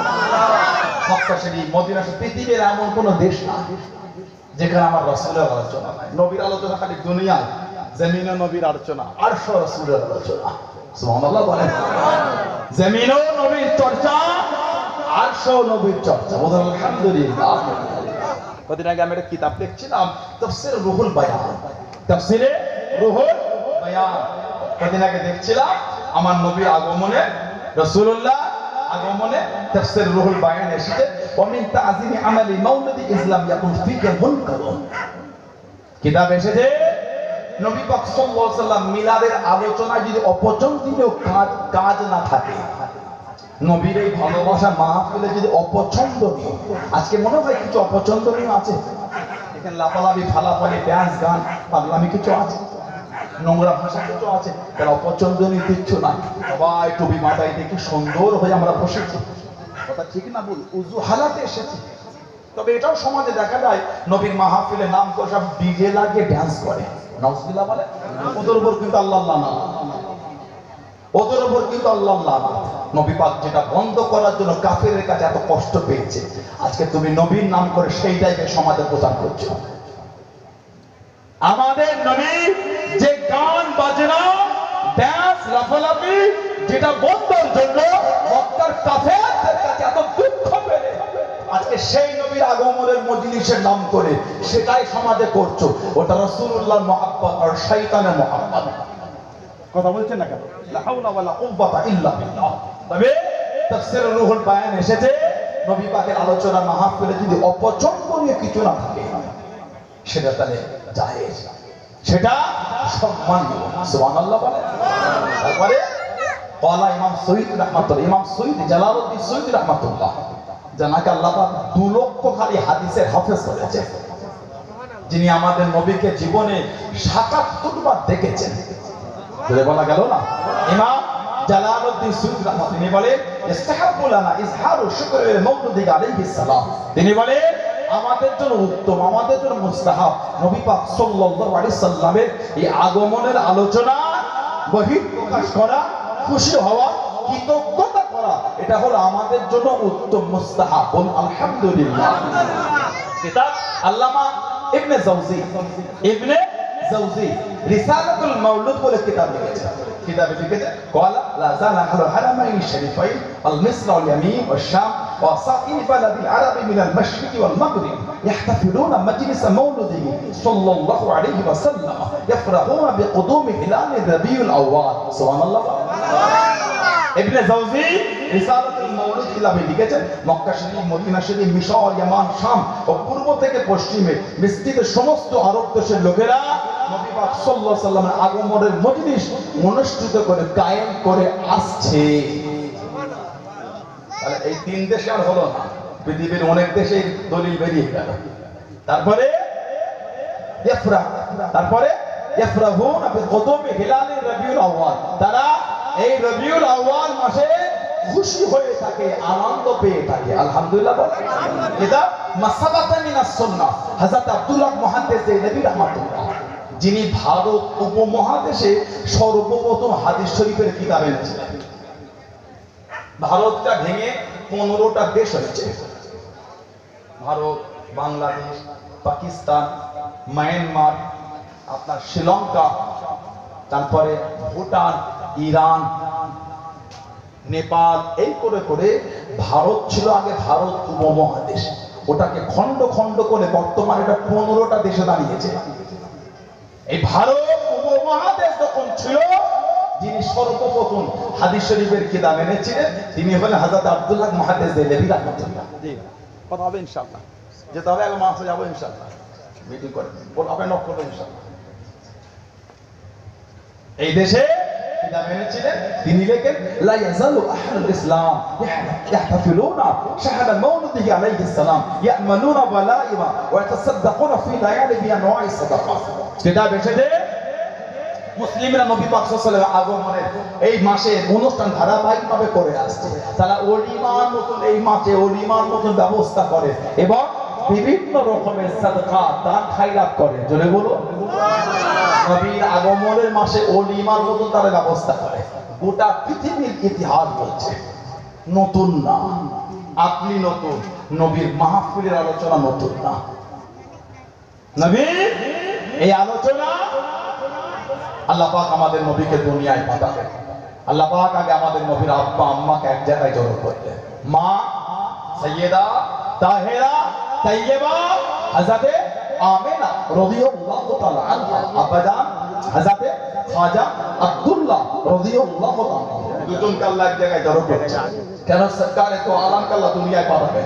মক্কা শরীফ, মদিনা শরীফ, পৃথিবীর এমন কোন দেশ না যেখানে আমার রাসূলের আলোচনা নাই। নবীর আলোচনা খালি দুনিয়ায়, জমিনে নবীর আলোচনা, আরশ রাসূলের আলোচনা। সুবহানাল্লাহ বলেন, জমিনেও নবীর চর্চা, আরশেও নবীর চর্চা। বলেন আলহামদুলিল্লাহ। কদিন আগে আমি একটা কিতাব দেখছিলাম, তাফসীর রুহুল বায়ান, তাফসীরে রুহুল বায়ান। কদিন আগে দেখছিলাম আমার নবীর আগমনে, রাসূলুল্লাহ আগমনে তাফসীর রুহুল বায়ান এসেছে, ওয়া মিন তা'যীমি আমালি মাউলিদি ইসলাম ইয়াকুন ফিকা মুনকারুন। কিতাব এসেছে নবী পাক সাল্লাল্লাহু আলাইহি ওয়াসাল্লাম মিলাদের আলোচনা যদি অপছন্দনীয় কাজ না থাকে, নবীর এই ভালোবাসা মাহফিলে যদি অপছন্দনীয়, আজকে মনে হয় কিছু অপছন্দনীয় আছে এখানে, লাফালাফি, ফালাফালি, ডান্স, গান, পাগলামি কিছু আছে, নোংরা ভাষা কিছু আছে, তার অপছন্দনীয় কিচ্ছু নাই। সবাই টুপি মাথায় দেখি সুন্দর হয়ে আমরা বসেছি, কথা ঠিক না বল, উজু হালাতে এসেছি। তবে এটাও সমাজে দেখা যায় নবীর মাহফিলে নাম করে সব ডিজে লাগিয়ে ডান্স করে, নাউজুবিল্লাহ বলে, ওদের উপর কিন্তু আল্লাহ না, ওদের উপর কিন্তু আল্লাহ না। নবী পাক যেটা বন্ধ করার জন্য কাফেরের কাছে এত কষ্ট পেয়েছে, আজকে তুমি নবীর নাম করে সেইটাকে সমাজে প্রচার করছো। আমাদের নবী যে গান বাজনা, ডান্স, লাফালাফি যেটা বন্ধর জন্য মক্কার কাফেরদের কাছে এত দুঃখ পেলে, আজকে সেই নবীর আগমনের মজলিসের নাম করে সেটাই সমাজে করছো। ওটা রাসূলুল্লাহর মহব্বত আর শয়তানের মহব্বত। কথা বলছেন না কেন? লা হাওলা ওয়ালা কুওয়াতা ইল্লা বিল্লাহ। তবে তাফসীর রুহুল বায়ান এসেছে নবী পাকের আলোচনা মাহফিলে যদি অপছন্দনীয় কিছু না থাকে সেটা তাহলে জায়েজ, সেটা সম্মানীয়। সুবহানাল্লাহ বলে। তারপরে قال ইমাম সৈয়দ রাহমাতুল্লাহ, ইমাম সৈয়দ জালালউদ্দিন সৈয়দ রাহমাতুল্লাহ, জানাকে আল্লাহ পাক 2 লক্ষ খালি হাদিসের হাফেজ করেছে, যিনি আমাদের নবীকে জীবনে ৭৭ বার দেখেছেন। বলে বলা গেল না, ইমাম জালালউদ্দিন সৈয়দ রাহমাতুল্লাহ তিনি বলেন ইস্তাহাব্বু লানা ইজহারু শুকরি মাওলুদি আলাইহিস সালাম, তিনি বলেন আমাদের জন্য উত্তম, আমাদের জন্য মুস্তাহাব নবী পাক সাল্লাল্লাহু আলাইহি সাল্লামের এই আগমনের আলোচনা বহিঃপ্রকাশ করা, খুশি হওয়া, কৃতজ্ঞতা করা, এটা হলো আমাদের জন্য উত্তম মুস্তাহাব। বলুন আলহামদুলিল্লাহ। কিতাব আল্লামা ইবনে জাওজি রিসালাতুল মাওলুদ বলে কিতাব লিখেছে। কিতাবে লিখেছে ক্বালা লা যালা আহলুল হারামাইন শরীফাইন আল মিসর ওয়াল ইয়ামিন ওয়াশ শাম ওয়া সাইর বালাদিল আরব মিনাল মাশরিক ওয়াল মাগরিব يحتفلون مجلس مولده صلى الله عليه وسلم يفرحون بقدوم هلال ربيع الأول سبحان الله ইবনে জাওজি রিসালাতুল মাউলুদ কিতাবে লিখেছেন মক্কা শরীফ মদিনা শরীফ মিশর ইয়ামান শাম ও পূর্ব থেকে পশ্চিমে বিস্তৃত সমস্ত আরব দেশের লোকেরা নবী পাক সাল্লাল্লাহু আলাইহি ওয়াসাল্লামের আগমনের মজলিস অনুষ্ঠিত করে কায়েম করে আসছে তাহলে এই তিন দেশে আর হলো না পৃথিবীর অনেক দেশে দলিল বেরিয়ে গেল তারপরে ইয়াফরাহুন বিকুদুমি হিলাল রবিউল আউয়াল তারা এই রবিউল আউয়াল মাসে খুশি হয়ে থাকে আনন্দ পেয়ে থাকে আলহামদুলিল্লাহ এটা মাসাবাতা মিনাস সুন্নাহ হযরত আব্দুল্লাহ মুহাদ্দিস নবী রাহমাতুল্লাহ যিনি ভারত উপমহাদেশে সর্বপ্রথম হাদিস শরীফের কিতাব এনেছিলেন ভারতটা ভেঙে 15টা দেশ হয়েছে ভারত বাংলাদেশ পাকিস্তান মায়ানমার আপনার শ্রীলঙ্কা তারপরে ভুটান ইরান নেপাল এই করে করে ভারত ছিল আগে ভারত উপমহাদেশ ওটাকে খণ্ড খণ্ড করে বর্তমানে এটা 15টা দেশে দাঁড়িয়েছে এই ভারত উপমহাদেশ যখন ছিল যিনি সর্বপ্রথম হাদিস শরীফের কিতাব এনেছিলেন তিনি হলেন হযরত আব্দুল্লাহ মুহাদ্দিস দেহলভী রাহমাতুল্লাহ জি কথা হবে ইনশাআল্লাহ যেতে হবে আগে মাসে যাব ইনশাআল্লাহ মিটিং করে বল আপনি নক করবেন ইনশাআল্লাহ এই দেশে কিতাব এনেছিলেন তিনি লেখেন লা ইয়াজালু আহলুল ইসলাম ইয়াহতাফিলুনা শাহরা মাউলিদিহি আলাইহিস সালাম ইয়ামালুনা ওয়ালাইমা ওয়া ইয়াতাসাদ্দাকুনা ফি লায়ালি বিআনওয়া'i সাদাকাত কিতাব এসেছে মুসলিমরা নবী পাক সাল্লাল্লাহু আলাইহি আগমনের এই মাসে অনুষ্ঠান ধারাবাহিকভাবে করে আসছে তারা ওলিমার মতন এই মাসে ওলিমার মতন ব্যবস্থা করে এবং বিভিন্ন রকমের সাদকা দান খায়রাত করে জোরে বলো নবীর আগমনের মাসে ওলিমার মতন তারা ব্যবস্থা করে গোটা পৃথিবীর ইতিহাস বলছে নতুন না আপনি নতুন নবীর মাহফিলের আলোচনা নতুন না নবীর এই আলোচনা আল্লাহ পাক আমাদের নবীকে দুনিয়ায় পাঠাবেন আল্লাহ পাক আগে আমাদের নবীর আব্বা আম্মাকে এক জায়গায় জড়ো করলেন মা সাইয়্যেদা তাহেরা তাইয়্যিবা হযরতে আমিনা রাদিয়াল্লাহু তাআলা আনহা আব্বাজান হযরতে খাজা আব্দুল্লাহ রাদিয়াল্লাহু তাআলা দুজনকে আল্লাহ এক জায়গায় জড়ো করেছেন কেন সরকার এত আলামকে আল্লাহ দুনিয়ায় পাঠাবে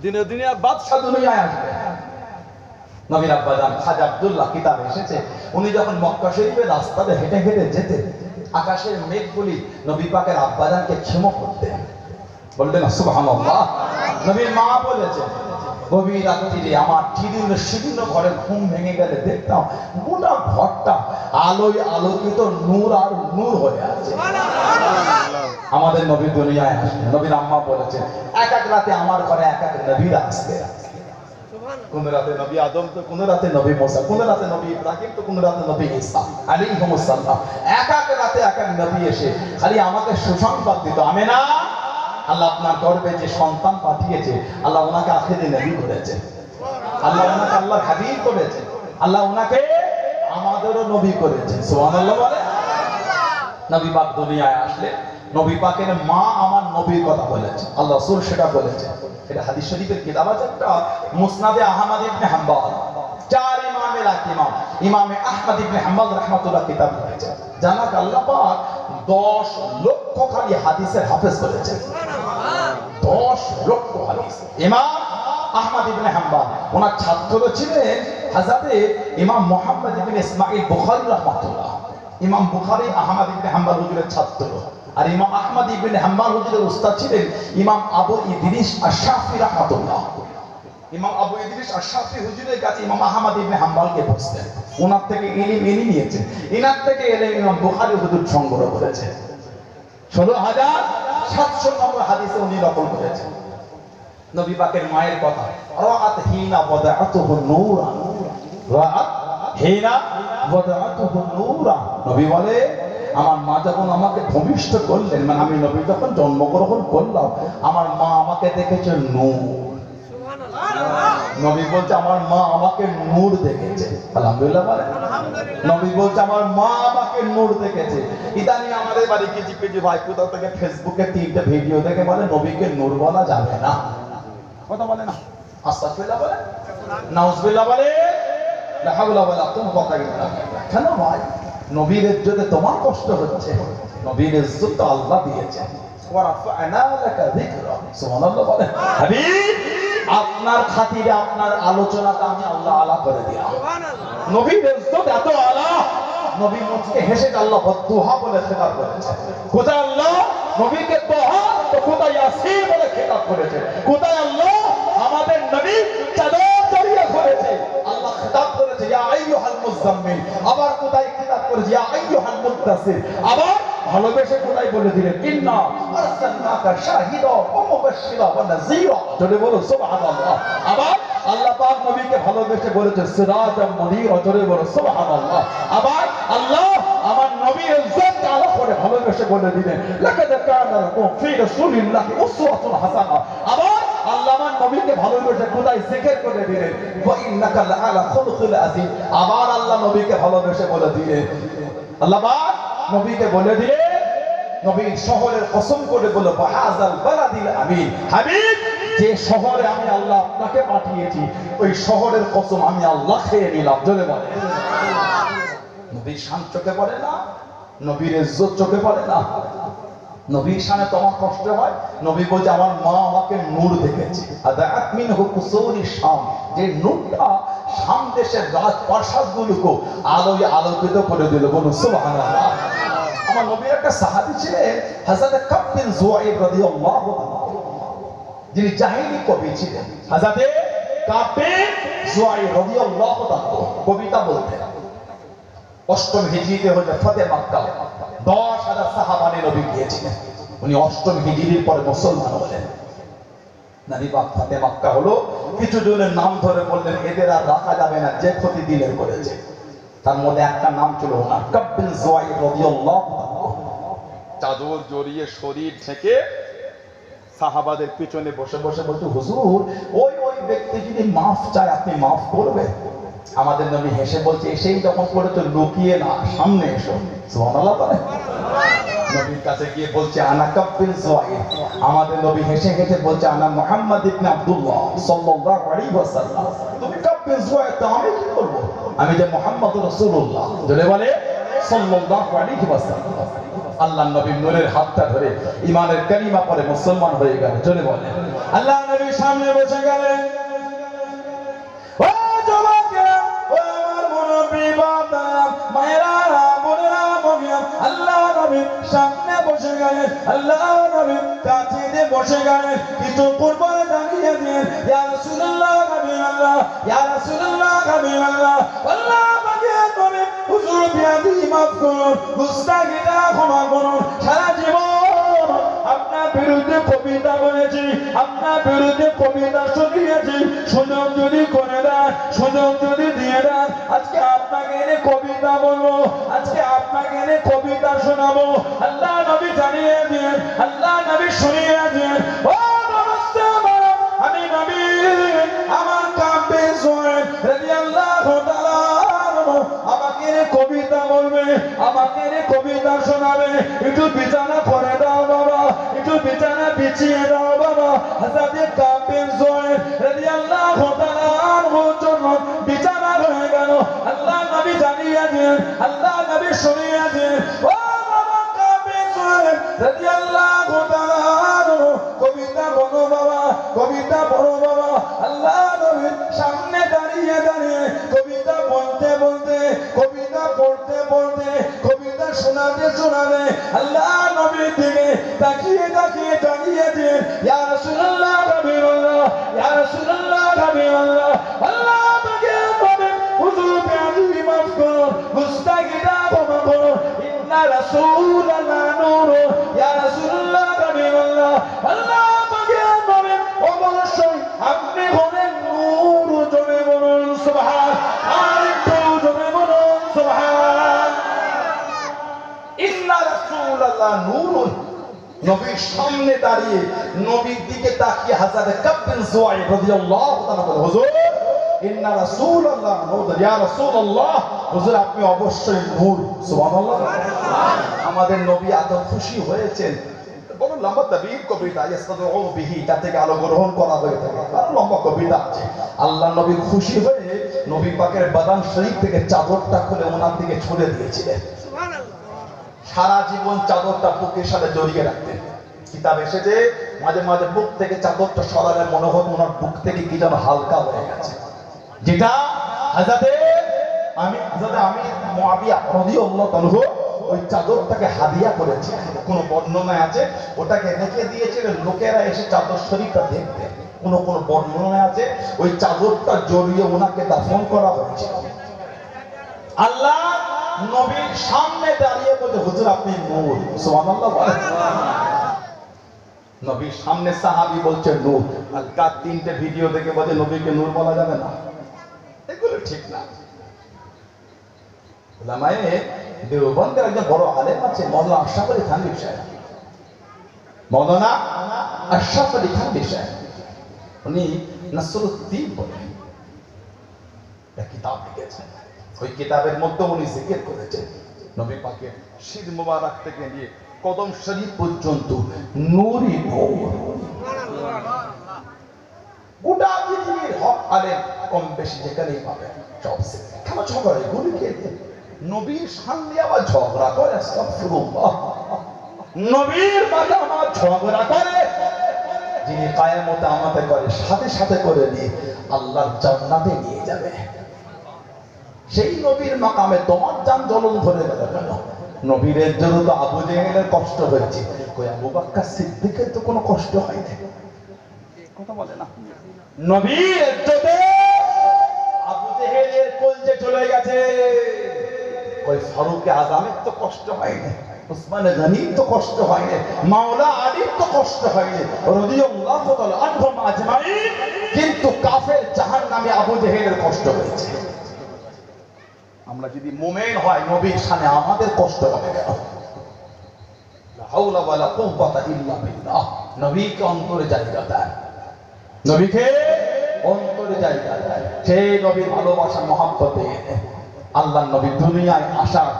দিনে দিনে বাদশা দুনিয়ায় আসবে নবীর আব্বাজান খাজা আব্দুল্লাহ কিতাবে এসেছে উনি যখন মক্কা শরীফের রাস্তাতে হেঁটে হেঁটে যেতেন আকাশের মেঘগুলি নবী পাকের আব্বাজানকে ক্ষমা করতেন বলতেন সুবহানাল্লাহ নবীর মা বলেছেন গভীর রাত্রিরে আমার শীর্ণ ঘরে ঘুম ভেঙে গেলে দেখতাম গোটা ঘরটা আলোয় আলোকিত নূর আর নূর হয়ে আছে আমাদের নবী দুনিয়ায় আসেন নবীর আম্মা বলেছেন এক এক রাতে আমার ঘরে এক এক নবীরা আসতে কোন রাতে নবী আদম তো কোন রাতে নবী মুসা কোন রাতে নবী ইব্রাহিম তো কোন রাতে নবী ঈসা আলাইহিস সালাম এক এক রাতে এক এক নবী এসে খালি আমাকে সুসংবাদ দিত আমিনা আল্লাহ আপনার গর্ভে যে সন্তান পাঠিয়েছে আল্লাহ ওনাকে আখিরে নবী করেছে আল্লাহ ওনাকে আল্লাহর হাবিব করেছে আল্লাহ ওনাকে আমাদেরও নবী করেছে সুবহানাল্লাহ বলে নবী পাক দুনিয়ায় আসলে নবী পাকের মা আমার নবীর কথা বলেছে আল্লাহ রাসূল সেটা বলেছে এটা হাদিস শরীফের কিতাব আছে একটা মুসনাদে আহমদ ইবনে হাম্বল চার ইমামের এক ইমাম ইমামে আহমদ ইবনে হাম্বল রাহমাতুল্লাহ কিতাব লিখেছেন জানাক আল্লাহ পাক 10 লক্ষ খালি হাদিসের হাফেজ করেছেন 10 লক্ষ হাদিস ইমাম আহমদ ইবনে হাম্বল ওনার ছাত্র ছিলেন হযরতে ইমাম মুহাম্মদ ইবনে ইসমাঈল বুখারী রাহমাতুল্লাহ ইমাম বুখারী আহমদ ইবনে হাম্বল হুজুরের ছাত্র আর ইমাম আহমদ ইবনে হাম্বল হুজুরের উস্তাদ ছিলেন ইমাম আবু ইদ্রিস আশ-শাফি রাহমাতুল্লাহ ইমাম আবু ইদ্রিস আশ-শাফি হুজুরের কাছে ইমাম আহমদ ইবনে হাম্বলকে বসতেন ওনার থেকে ইলম নিয়েছেন ইনার থেকে ইলম ইমাম বুখারী হুজুর সংগ্রহ করেছেন 16700 নম্বর হাদিসে উনি নকল করেছেন নবী পাকের মায়ের কথা রাআত হিনা ওয়াদাআতুহু নূরা রাআত হিনা ওয়াদাআতুহু নূরা নবী বলে আমার মা যখন আমাকে ভূমিষ্ঠ করলেন মানে আমি নবী যখন জন্মগ্রহণ করলাম আমার মা আমাকে দেখেছে নূর নবী বলছে আমার মা আমাকে নূর দেখেছে আলহামদুলিল্লাহ বলে নবী বলছে আমার মা আমাকে নূর দেখেছে ইদানি আমাদের বাড়ি কিছু ভাই কোথা থেকে ফেসবুকে 3টা ভিডিও দেখে বলে নবীকে নূর বলা যাবে না কথা বলে না আস্তাগফিরুল্লাহ বলে, নাউজুবিল্লাহ বলে, লা হাওলা ওয়ালা কুওয়াতা ইল্লা বিল্লাহ। কেন ভাই? নবীর ইজ্জতে তোমার কষ্ট হচ্ছে, নবীর ইজ্জত তো আল্লাহ দিয়েছেন। ওয়া রাফা'না লাকা যিকরা, সুবহানাল্লাহ বলে। হাবিব, আপনার খাতিরে আপনার আলোচনাটা আমি আল্লাহ আলা করে দিলাম। নবীর ইজ্জত এত আলা, নবী মুখে হেসে আল্লাহ বদদুহা বলে খেতাব করেছে। কোথায় আল্লাহ নবীকে তোহা তো কোথায় ইয়াসিন বলে খেতাব করেছে। কোথায় আল্লাহ আমাদের নবী চাদর জড়িয়ে ধরেছে, আল্লাহ খেতাব করেছে ইয়া আইয়ুহাল মুযাম্মিল। আবার কোথায় খেতাব করেছে ইয়া আইয়ুহাল মুদ্দাসির। আবার ভালোবেসে কোথায় বলে দিলেন ইন্না আরসালনাকা শাহিদা ওয়া মুবাশশিরা ওয়া নাযীরা। জোরে বলো সুবহানাল্লাহ। আবার আল্লাহ পাক নবীকে ভালোবেসে বলেছে সিরাজাম মুনীরা। জোরে বলো সুবহানাল্লাহ। আবার আল্লাহ আমার নবীর ইজ্জত আলা করে ভালোবেসে বলে দিলেন লাকাদ কানা লাকুম ফি রাসূলিল্লাহি উসওয়াতুন হাসানাহ। আবার আল্লাহ আমার নবীকে ভালোবেসে কোথায় জিকির করে দিলেন ওয়া ইন্নাকা লাআলা খুলুকিল আযীম। আবার আল্লাহ নবীকে ভালোবেসে বলে দিলেন, আল্লাহ পাক নবীকে বলে দিলেন, নবীর শহরের কসম করে বলে বাহাজাল বালাদিল আমিন। হাবিব, যে শহরে আমি আল্লাহ আপনাকে পাঠিয়েছি ওই শহরের কসম আমি আল্লাহ খেয়ে নিলাম। জোরে বলে। নবীর শান চোখে পড়ে না, নবীর ইজ্জত চোখে পড়ে না, নবীর শানে তোমার কষ্ট হয়। নবী বলছে আমার মা আমাকে নূর দেখেছে, আদাআত মিনহু কুসুরি শাম, যে নূরটা শাম দেশের রাজপ্রাসাদগুলোকে আলোয় আলোকিত করে দিল। বলুন সুবহানাল্লাহ। আমার নবীর একটা সাহাবী ছিলেন হযরত কাব বিন যুআইব রাদিয়াল্লাহু আনহু, যিনি জাহেলি কবি ছিলেন। হযরত কাব বিন যুআইব রাদিয়াল্লাহু আনহু কবিতা বলতেন। অষ্টম হিজরিতে হলো ফতে মক্কা, 10,000 সাহাবা নিয়ে নবী গিয়েছিলেন। উনি অষ্টম হিজরির পরে মুসলমান হলেন। নবী পাক ফতে মক্কা হলো, কিছু জনের নাম ধরে বললেন এদের আর রাখা যাবে না, যে ক্ষতি দিলেন করেছে। তার মধ্যে একটা নাম ছিল ওনার, কাব বিন যুআইব রাদিয়াল্লাহু আনহু। চাদর জড়িয়ে শরীর থেকে সাহাবাদের পিছনে বসে বসে বলতো হুজুর ওই ওই ব্যক্তি যদি মাফ চায় আপনি মাফ করবেন। আমাদের নবী হেসে বলছে এসেই যখন করে তো লুকিয়ে না, সামনে এসো। সুবহানাল্লাহ বলে। নবীর কাছে গিয়ে বলছে আনা কাব বিন যুআইব। আমাদের নবী হেসে হেসে বলছে আনা মুহাম্মদ ইবনে আব্দুল্লাহ সাল্লাল্লাহু আলাইহি ওয়াসাল্লাম। তুমি কাব বিন যুআইব, তো আমি কি করব? আমি যে মুহাম্মদুর রাসূলুল্লাহ। জোরে বলে সাল্লাল্লাহু আলাইহি ওয়াসাল্লাম। আল্লাহর নবীর নূরের হাতটা ধরে ঈমানের কালিমা পড়ে মুসলমান হয়ে গেল। জোরে বলে আল্লাহ নবীর সামনে বসে গেলেন। ও যুবকেরা, ও আমার মুরব্বি বাবারা, মায়েরা, বোনেরা, মমিয়া, আল্লাহ নবীর সামনে বসে গেলেন। আল্লাহ নবীর কাছে বসে গেলেন। কিছু পূর্ব দাঁড়িয়ে দিন ইয়া রাসূলুল্লাহ হাবিবাল্লাহ, ইয়া রাসূলুল্লাহ হাবিবাল্লাহ। আল্লাহ পাকের নবী হুজুর বিয়াদি মাফ করুন, গুস্তাখিটা ক্ষমা করুন। সারা জীবন আপনার বিরুদ্ধে কবিতা বলেছি, আপনার বিরুদ্ধে কবিতা শুনিয়েছি। সুযোগ যদি করে দেন, সুযোগ যদি দিয়ে দেন, আজকে আপনাকে এনে কবিতা বলবো, আজকে আপনাকে এনে কবিতা শোনাবো। আল্লাহ নবী জানিয়ে দিন, আল্লাহ নবী শুনিয়ে দিন। ও নমস্তে আমি নবী, আমার কাব বিন যুআইব রাদিয়াল্লাহু তাআলা আমাকে কবিতা বলবে, আমাকে কবিতা শোনাবে। একটু বিছানা করে দাও বাবা, একটু বিছানা বিছিয়ে দাও বাবা। হযরত কাব বিন যুআইব রাদিয়াল্লাহু তাআলা আনহুর জন্য বিছানা হয়ে গেল। আল্লাহ নবী জানিয়ে দিন, আল্লাহ নবী শুনিয়ে দিন। ও বাবা কাব বিন যুআইব রাদিয়াল্লাহু তাআলা আনহু কবিতা বলো বাবা, কবিতা বলো বাবা। আল্লাহ নবীর সামনে দাঁড়িয়ে দাঁড়িয়ে কবিতা বলতে বলতে, কবিতা পড়তে পড়তে, কবিতা শোনাতে শোনাতে আল্লাহ নবীর দিকে তাকিয়ে তাকিয়ে দাঁড়িয়ে দিন ইয়া রাসূলুল্লাহ হাবিবাল্লাহ, ইয়া রাসূলুল্লাহ হাবিবাল্লাহ। আল্লাহ পাকের নবী হুজুর বিয়াদি মাফ করুন, গুস্তাখিটা ক্ষমা করুন। ইন্না রাসূলাল্লাহ নূর, ইয়া রাসূলুল্লাহ হাবিবাল্লাহ। আল্লাহ পাকের নবী অবশ্যই আপনি হলেন নূর। জোরে বলুন সুবহান, আর একটু জোরে বলুন সুবহান। ইন্না রাসূলাল্লাহ নূর। নবীর সামনে দাঁড়িয়ে নবীর দিকে তাকিয়ে হযরত কাব বিন যুআইব রাদিয়াল্লাহু তাআলা বলে হুজুর ইন্না রাসূলাল্লাহ নূর, ইয়া রাসূলুল্লাহ হুজুর আপনি অবশ্যই নূর। সুবহানাল্লাহ। আমাদের নবী এত খুশি হয়েছেন, বড় লম্বা তাবিব কবিতা ইস্তাদউ বিহি, যা থেকে আলো গ্রহণ করা হয়ে থাকে, আরো লম্বা কবিতা আছে। আল্লাহ নবী খুশি হয়ে নবী পাকের বাদান শরীফ থেকে চাদরটা খুলে ওনার দিকে ছুড়ে দিয়েছিলেন। সারা জীবন চাদরটা বুকের সাথে জড়িয়ে রাখতেন। কিতাব এসেছে মাঝে মাঝে বুক থেকে চাদরটা সরালে মনে হতো ওনার বুক থেকে কি যেন হালকা হয়ে গেছে, যেটা হযরতে আমি মুআবিয়া রাদিয়াল্লাহু আনহু ওই চাদরটাকে হাদিয়া করেছে। কোন বর্ণনায় আছে ওটাকে রেখে দিয়েছিলেন লোকেরা এসে চাদর শরীফটা দেখতে। কোন বর্ণনায় আছে ওই চাদরটা জড়িয়ে ওনাকে দাফন করা হয়েছে। আল্লাহ নবীর সামনে দাঁড়িয়ে বলতে, হুজুর আপনি নূর। সুবহানাল্লাহ বলেন। নবীর সামনে সাহাবী বলছে নূর। আর কার তিনটে ভিডিও দেখে বলে নবীকে নূর বলা যাবে না, এগুলো ঠিক না। উলামায়ে দেওবন্দের একজন বড় আলেম আছে মাওলানা আশরাফ আলী থানভী সাহেব। মাওলানা আশরাফ আলী থানভী সাহেব উনি নাসরুদ্দিন বলে একটা কিতাব লিখেছেন। ওই কিতাবের মধ্যে উনি জিকির করেছেন নবী পাকের শির মুবারক থেকে নিয়ে কদম শরীফ পর্যন্ত নূরই নূর। গোটা পৃথিবীর হক আলেম কম বেশি যেখানেই পাবেন সব কেন ঝগড়া গুলি খেয়ে নবীর সামনে আবার ঝগড়া করে। আস্তাগফিরুল্লাহ। নবীর মাঝে আমার ঝগড়া করে যিনি কিয়ামত আমাদের করে সাথে সাথে করে দিয়ে আল্লাহর জান্নাতে নিয়ে যাবে। সেই নবীর মাকামে তোমার জান জ্বলন ধরে গেল কেন? নবীর জন্য তো আবু জেহেলের কষ্ট হয়েছে, কই আবু বকর সিদ্দিকের তো কোনো কষ্ট হয়নি। কথা বলে না। নবীর ইজ্জতে আবু জেহেলের কলজে চলে গেছে, কই ফারুক আজমের তো কষ্ট হয়নি, উসমান গনির তো কষ্ট হয়নি, মাওলা আলীর তো কষ্ট হয়নি রাদিয়াল্লাহু তাআলা আনহুম আজমাইন, কিন্তু কাফের জাহান্নামে আবু জেহেলের কষ্ট হয়েছে। আমরা যদি মুমিন হয় নবীর সামনে আমাদের কষ্ট হবে কেন? লা হাওলা ওয়ালা কুওয়াতা ইল্লা বিল্লাহ। নবীকে অন্তরে জায়গা দেন, নবীকে অন্তরে জায়গা দেন। সেই নবীর ভালোবাসা মহব্বতে আল্লাহর নবী দুনিয়ায় আসার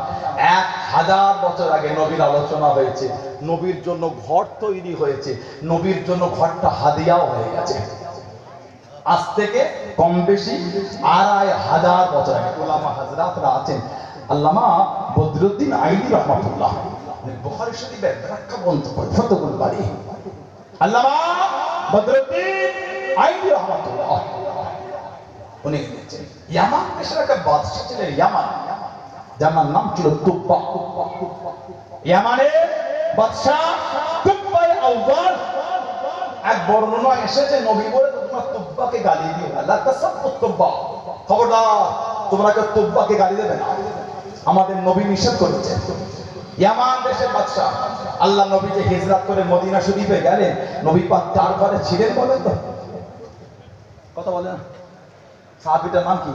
1000 বছর আগে নবীর আলোচনা হয়েছে। নবীর জন্য ঘর তৈরি হয়েছে, নবীর জন্য ঘরটা হাদিয়াও হয়ে গেছে। আজ থেকে কম বেশি 2500 বছর আগে উলামা হযরতরা আছেন। আল্লামা বদরুদ্দিন আইনি রাহমাতুল্লাহ বুখারী শরীফের ব্যাখ্যা গ্রন্থ ফতহুল বারী। আল্লামা বদরুদ্দিন আইনি রাহমাতুল্লাহ উনি লিখেছেন ইয়ামান দেশের একটা বাদশা ছিলেন ইয়ামান, যার নাম ছিল তুব্বা। ইয়ামানের বাদশা তুব্বাই আউয়াল। এক বর্ণনা এসেছে নবী বলে তোমরা তুব্বাকে গালি দিও না, লা তাসাব্বু তুব্বা, খবরদার তোমরা কেউ তুব্বাকে গালি দেবে না, আমাদের নবী নিষেধ করেছে। ইয়ামান দেশের বাদশা। আল্লাহ নবী যে হিজরত করে মদিনা শরীফে গেলেন, নবী পাক কার ঘরে ছিলেন বলেন তো? কথা বলেন না। সাহাবীটার নাম কি?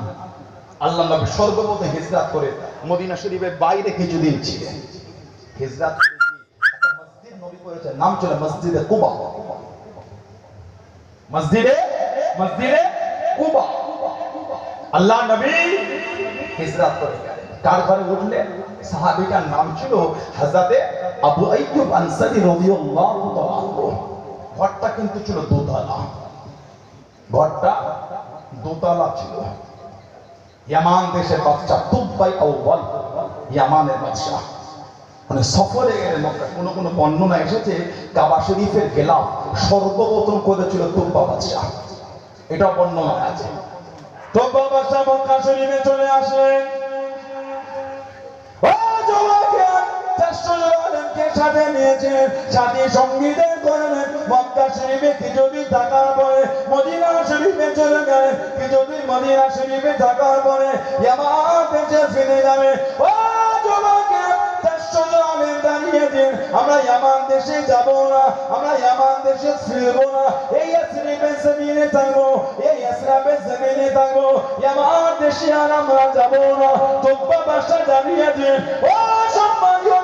আল্লাহ নবী সর্বপ্রথম হিজরত করে মদিনা শরীফের বাইরে কিছুদিন ছিলেন। হিজরত করে একটা মসজিদ নবী করেছেন, নাম ছিল মসজিদে কুবা। মসজিদে কুবা। আল্লাহ নবী হিজরত করে গেলেন, কার ঘরে উঠলেন? সাহাবীটার নাম ছিল হযরতে আবু আইয়ুব আনসারী রাদিয়াল্লাহু তাআলা আনহু। ঘরটা কিন্তু ছিল দোতলা, ঘরটা দোতলা ছিল। ইয়ামান দেশের বাদশা তুব্বাই আউয়াল, ইয়ামানের বাদশা মানে সফরে গেলেন মক্কা। কোন বর্ণনা এসেছে কাবা শরীফের গিলাফ সর্বপ্রথম করেছিল তুব্বা বাদশা, এটা বর্ণনা আছে। তুব্বা বাদশা মক্কা শরীফে চলে আসলেন। ও জওয়ান 400 জওয়ানকে সাথে নিয়েছেন, সাথী সঙ্গীদের করলেন। মক্কা শরীফে কিছুদিন থাকার পরে মদিনা শরীফে চলে গেলেন। কিছুদিন মদিনা শরীফে থাকার পরে ইয়ামান দেশে ফিরে যাবে। ও জওয়ান 400 জওয়ান দাঁড়িয়ে দিন, আমরা ইয়ামান দেশে যাব না, আমরা ইয়ামান দেশে ফিরবো না, এই ইয়াসরিবের জমিনে থাকবো, এই ইয়াসরাবের জমিনে থাকবো, ইয়ামান দেশে আর আমরা যাব না। তুব্বা বাদশা জানিয়ে দিন, ও সম্মানীয়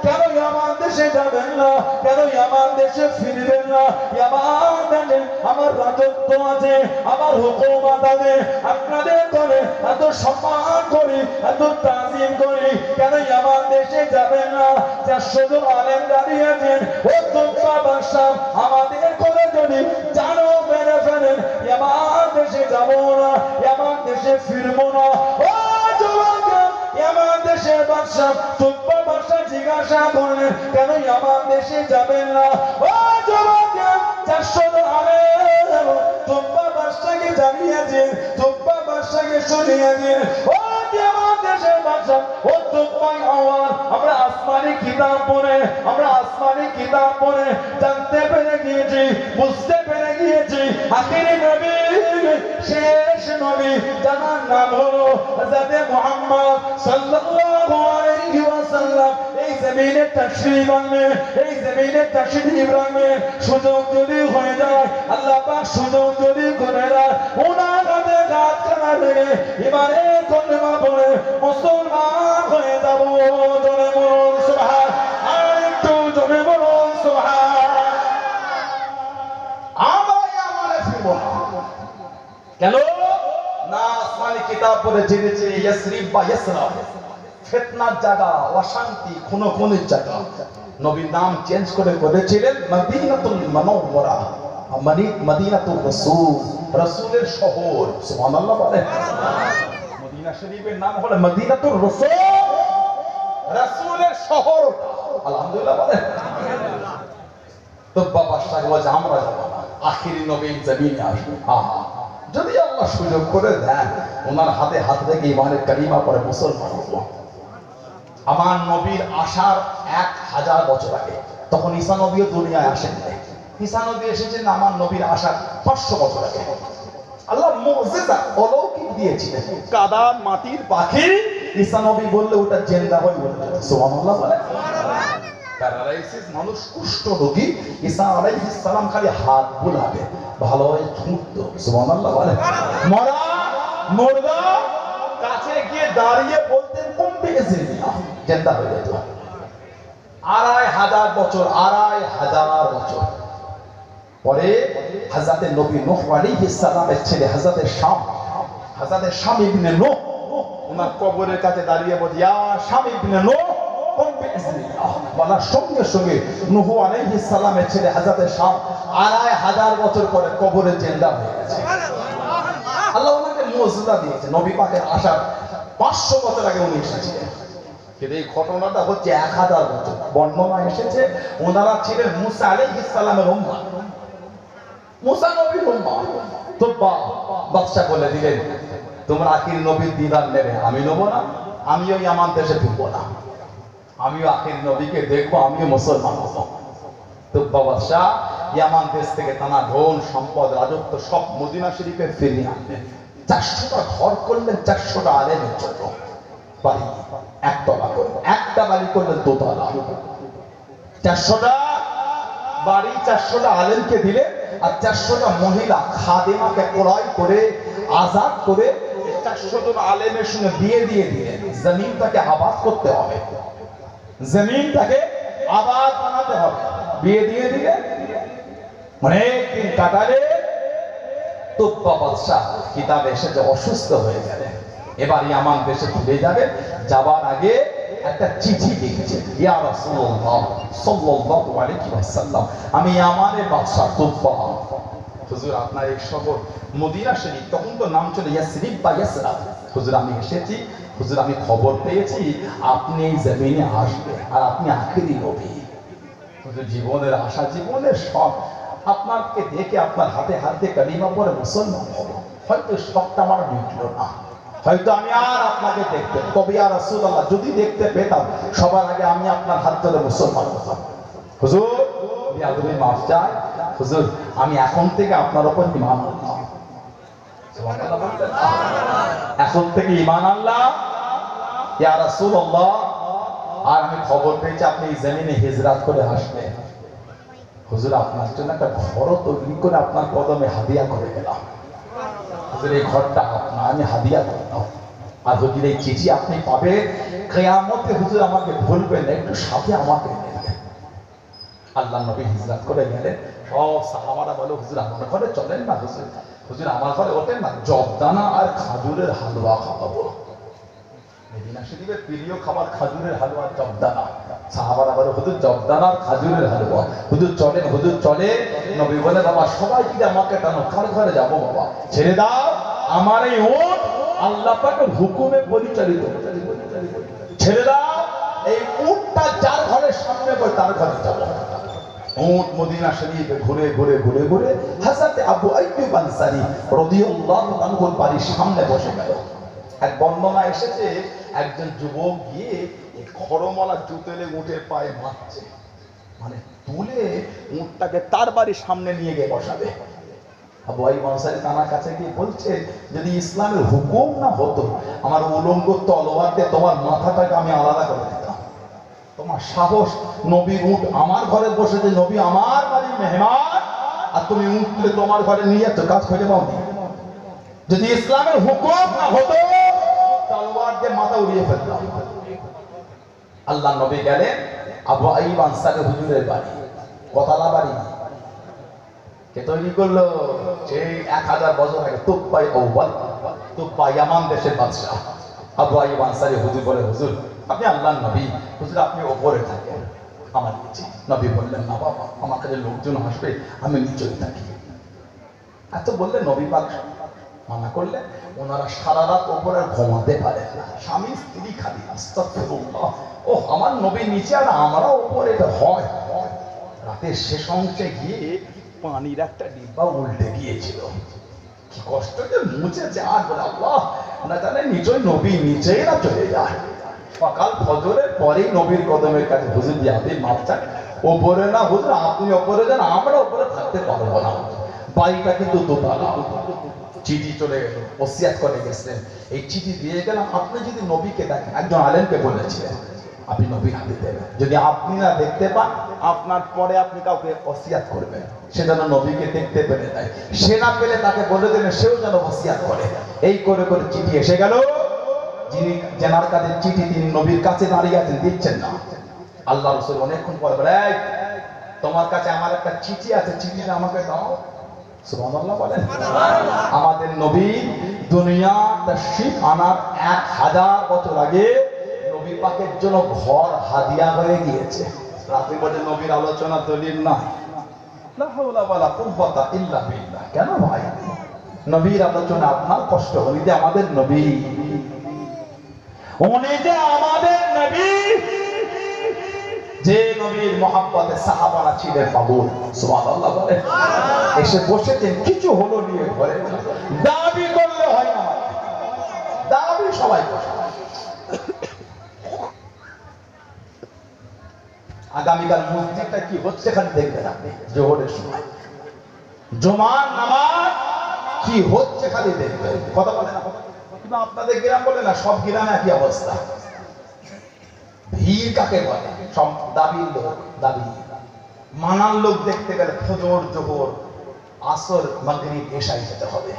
কেন ইয়ামান দেশে যাবেন না? কেন ইয়ামান দেশে ফিরবেন না? ইয়ামান দেশে আমার রাজত্ব আছে, আমার হুকুমত আছে, আপনাদের করে এত সম্মান করি, এত তাজিম করি, কেন ইয়ামান দেশে যাবেন না? 400 জন আলেম দাঁড়িয়েছেন, ও তোমরা বাদশা আমাদের করে যদি জানো মেরে ফেলেন, ইয়ামান দেশে যাব না, ইয়ামান দেশে ফিরবো না। ও যুবক, ইয়ামান দেশের বাদশা তোমরা বাদশা জিজ্ঞাসা করলেন কেন ইয়ামান দেশে যাবেন না? ও যুবক, 400 জন আলেম তোমরা বাদশাকে জানিয়েছেন, তোমরা বাদশাকে শুনিয়েছেন, ও ইয়ামান দেশের বাদশা ও তোমরাই আওয়াজ। আমরা আসমানি কিতাব পড়ে, আমরা আসমানি কিতাব পড়ে জানতে পেরে গিয়েছি, বুঝতে পেরে গিয়েছি আখিরি নবী, শেষ নবী যার নাম হলো হযরত মুহাম্মদ সাল্লাল্লাহু আলাইহি ওয়াসাল্লাম এই জমিনে তাশরীফ আনবে, এই জমিনে তাশরীফ আনবে। সুযোগ যদি হয়ে যায়, আল্লাহ পাক সুযোগ যদি করে দেয়, ওনার হাতে হাত কাটা লেগে এবারে কলেমা পড়ে মুসলমান হয়ে যাব। জোরে বলুন সুবহান, আর একটু জোরে বলুন সুবহান। আমরা ইয়ামানে ফিরব কেন না? আসমানি কিতাব পড়ে জেনেছে ইয়াসরিব বা ইয়াসরা ফিতনার জায়গা, অশান্তি, খুনোখুনির জায়গা। নবীর নাম চেঞ্জ করে করেছিলেন মদিনাতুল মুনাওয়ারা, মদিনাতুর রাসূল, রাসূলের শহর। সুবহানাল্লাহ বলেন। মদিনা শরীফের নাম হলো মদিনাতুর রাসূল, রাসূলের শহর। আলহামদুলিল্লাহ বলেন। তো বাবা সাহেব বলে আমরা যাব না, আখিরি নবী জমিনে আসবে। আহা, যদি আল্লাহ সুযোগ করে দেন, ওনার হাতে হাত রেখে ইমানের কালিমা পড়ে মুসলমান হব। আমার নবীর আসার 1000 বছর আগে, তখন ঈসা নবীও দুনিয়ায় আসেন নাই। ঈসা নবী এসেছেন আমার নবীর আসার 500 বছর আগে। আল্লাহ মুজিজা অলৌকিক দিয়েছিলেন, কাদা মাটির পাখি ঈসা নবী বললে ওটা জিন্দা হয়ে উঠবে। সুবহানাল্লাহ বলে। প্যারালাইসিস মানুষ, কুষ্ঠ রোগী, ঈসা আলাইহিস সালাম খালি হাত বুলাবে, ভালো হয়ে ছুটতো। সুবহানাল্লাহ বলে। মরা মুর্দা কাছে গিয়ে দাঁড়িয়ে বলতেন কমবে জিন্দা, জিন্দা হয়ে যেত। 2500 বছর, 2500 বছর পরে হযরত নবী নূহ আলাইহিস সালামের ছেলে হযরত শাম ইবনে নূহ ওনার কবরের কাছে দাঁড়িয়ে বলে, ইয়া শাম ইবনে নূহ কমবে জিন্দা। বলার সঙ্গে সঙ্গে নূহ আলাইহিস সালামের ছেলে হযরত শাম 2500 বছর পরে কবরে জিন্দা হয়ে গেছে। আল্লাহ ওনাকে মুজিজা দিয়েছে। নবী পাকের আসার 500 বছর আগে উনি এসেছিলেন, কিন্তু এই ঘটনাটা হচ্ছে 1000 বছর। বর্ণনা এসেছে ওনারা ছিলেন মুসা আলাইহিস সালামের উম্মাহ, মুসা নবীর উম্মাহ। তো বাদশা বলে দিলেন, তোমরা আখির নবীর দিদার নেবে, আমি নেব না, আমিও ইয়ামান দেশে ঢুকবো না, আমিও আখির নবীকে দেখবো, আমিও মুসলমান হব। তো বাদশা ইয়ামান দেশ থেকে তানা ধন সম্পদ রাজত্ব সব মদিনা শরীফে ফিরিয়ে আনলেন। 400টা ঘর করলেন 400টা আলেমের জন্য, বাড়ি একতলা করলেন, একটা বাড়ি করলেন দোতলা। 400টা বাড়ি 400টা আলেমকে দিলেন, আর 400টা মহিলা খাদেমাকে ক্রয় করে আজাদ করে 400 জন আলেমের সঙ্গে বিয়ে দিয়ে দিলেন। জমিনটাকে আবাদ করতে হবে, জমিনটাকে আবাদ বানাতে হবে, বিয়ে দিয়ে দিলেন। অনেকদিন কাটালে তুব্বা বাদশা কিতাবে এসেছে অসুস্থ হয়ে গেলেন, এবার ইয়ামান দেশে ফিরে যাবেন। যাবার আগে একটা চিঠি লিখেছে, ইয়া রাসূলুল্লাহ সাল্লাল্লাহু আলাইহি ওয়াসাল্লাম, আমি ইয়ামানের বাদশা তুব্বা, হুজুর আপনার এই শহর মদিনা শরীফ, তখন তো নাম ছিল ইয়াসরিব বা ইয়াসরা। হুজুর আমি এসেছি, হুজুর আমি খবর পেয়েছি আপনি এই জমিনে আসবেন, আর আপনি আখিরি নবী। হুজুর জীবনের আশা, জীবনের সব, আপনাকে দেখে আপনার হাতে হাতে কালিমা পড়ে মুসলমান হব। হয়তো শখটা আমার মিটলো না, হয়তো আমি আর আপনাকে দেখতে, তবে ইয়া রাসূলুল্লাহ যদি দেখতে পেতাম সবার আগে আমি আপনার হাত ধরে মুসলমান হতাম। হুজুর বিয়াদবি মাফ চাই, হুজুর আমি এখন থেকে আপনার উপর ঈমান আনলাম। সুবহানাল্লাহ বলতেন, এখন থেকে ঈমান আনলাম ইয়া রাসূলুল্লাহ, আর আমি খবর পেয়েছি আপনি এই জমিনে হিজরত করে আসবেন। হুজুর আপনার জন্য একটা ঘর তৈরি করে আপনার কদমে হাদিয়া করে গেলাম। হুজুর এই ঘরটা আপনার, আমি হাদিয়া করলাম। আর হুজুর এই চিঠি আপনি পাবেন, কিয়ামতে হুজুর আমাকে ভুলবেন না, একটু সাথে আমাকে নেবেন। আল্লাহ নবী হিজরত করে গেলেন। সব সাহাবারা বলে হুজুর আমার ঘরে চলেন না, হুজুর হুজুর আমার ঘরে ওঠেন না, জবদানা আর খাজুরের হালুয়া খাওয়াবো। মদিনা শরীফের প্রিয় খাবার খাজুরের হালুয়া, জবদানা। সাহাবারা বলে হুজুর জবদানা আর খাজুরের হালুয়া, হুজুর চলেন, হুজুর চলে। নবী বলে বাবা সবাই যদি আমাকে টানো, কার ঘরে যাবো বাবা? ছেড়ে দাও, আমার এই উট আল্লাহ পাকের হুকুমে পরিচালিত, ছেড়ে দাও। এই উটটা যার ঘরের সামনে তার ঘরে যাবো। উট মদিনা শরীফে ঘুরে ঘুরে ঘুরে ঘুরে হযরত আবু আইয়ুব আনসারী রাদিয়াল্লাহু আনহুর বাড়ির সামনে বসে গেল। এক বর্ণনা এসেছে একজন যুবক গিয়ে এই খড়মলা জুতেলে উটের পায়ে মারছে, মানে তুলে উটটাকে তার বাড়ির সামনে নিয়ে গিয়ে বসাবে। আবু আইয়ুব আনসারী তার কাছে গিয়ে বলছে, যদি ইসলামের হুকুম না হতো আমার উলঙ্গ তলোয়ার দিয়ে তোমার মাথাটাকে আমি আলাদা করে দিতাম। তোমার সাহস, নবীর উট আমার ঘরে বসেছে, নবী আমার বাড়ির মেহমান, আর তুমি উট তুলে তোমার ঘরে নিয়ে যাচ্ছ, কাজ খুঁজে পাওনি। যদি ইসলামের হুকুম না হতো তলোয়ার দিয়ে মাথা উড়িয়ে ফেলতাম। আল্লাহ নবী গেলেন আবু আইয়ুব আনসারী হুজুরের বাড়ি, কতলা বাড়ি, কে তৈরি করলো? সেই 1000 বছর আগে তুব্বাই আউয়াল, তুব্বা ইয়ামান দেশের বাদশা আবু আইয়ুব আনসারী হুজুর বলে, হুজুর আপনি আল্লাহর নবী, হুজুর আপনি ওপরে থাকেন আমার নিচে। নবী বললেন, না বাবা আমার কাছে লোকজন আসবে, আমি নিচে থাকি। এত বললে নবী পাক মানা করলে, ওনারা সারা রাত ওপরে ঘুমাতে পারেন না, স্বামী স্ত্রী খালি আস্তাগফিরুল্লাহ, ও আমার নবী নিচে আর আমরা ওপরে, এটা হয়। রাতের শেষ অংশে গিয়ে পানির একটা ডিব্বা উল্টে গিয়েছিল, কি কষ্ট যে মুছেছে, আর বলে আল্লাহ না জানে নিচই নবী নিচেই না চলে যায়। সকাল ফজরের পরেই নবীর কদমের কাছে হুজুর দিয়ে আপনি মাপ চান, ওপরে না হুজুর আপনি ওপরে যান, আমরা ওপরে থাকতে পারবো না। বাড়িটা কিন্তু দোতলা। চিঠি চলে গেল, ওসিয়াত করে গেছেন, এই চিঠি দিয়ে গেলাম, আপনি যদি নবীকে দেখেন, একজন আলেমকে বলেছিলেন আপনি নবীর হাতে দেবেন, যদি আপনি না দেখতে পান আপনার পরে আপনি কাউকে ওসিয়াত করবেন, সে যেন নবীকে দেখতে পেরে দেয়, সে না পেলে তাকে বলে দেবেন সেও যেন ওসিয়াত করে। এই করে করে চিঠি এসে গেল। যিনি জেনার কাছে চিঠি, তিনি নবীর কাছে দাঁড়িয়ে আছেন, দিচ্ছেন না। আল্লাহ রাসূল অনেকক্ষণ পরে বলে, এই তোমার কাছে আমার একটা চিঠি আছে, চিঠিটা আমাকে দাও। সুবহানাল্লাহ বলেন। আমাদের নবী দুনিয়া তাশরীফ আনার 1000 বছর আগে নবী পাকের জন্য ঘর হাদিয়া হয়ে গিয়েছে। রাতে বলে নবীর আলোচনা দলিল না, লা হাওলা ওয়ালা কুওয়াতা ইল্লা বিল্লাহ। কেন ভাই নবীর আলোচনা আপনার কষ্ট হলে, যে আমাদের নবী, উনি যে আমাদের নবী, যে নবীর মহব্বতে সাহাবারা ছিলেন পাগল। সুবহানাল্লাহ বলে। এসে বসেছেন, কিছু হলো নিয়ে ঘরে, দাবি করলে হয় না, দাবি সবাই করে। আগামীকাল মসজিদটা কি হচ্ছে খালি দেখবেন আপনি, জোহরের সময় জুমার নামাজ কি হচ্ছে খালি দেখবেন, কথা বলে না। কিন্তু আপনাদের গ্রাম বলে না, সব গ্রামে একই অবস্থা। ভিড় কাকে বলে? সব দাবির লোক, দাবি মানার লোক দেখতে গেলে ফজর, জোহর, আসর, মাগরিব, এশাই যেতে হবে।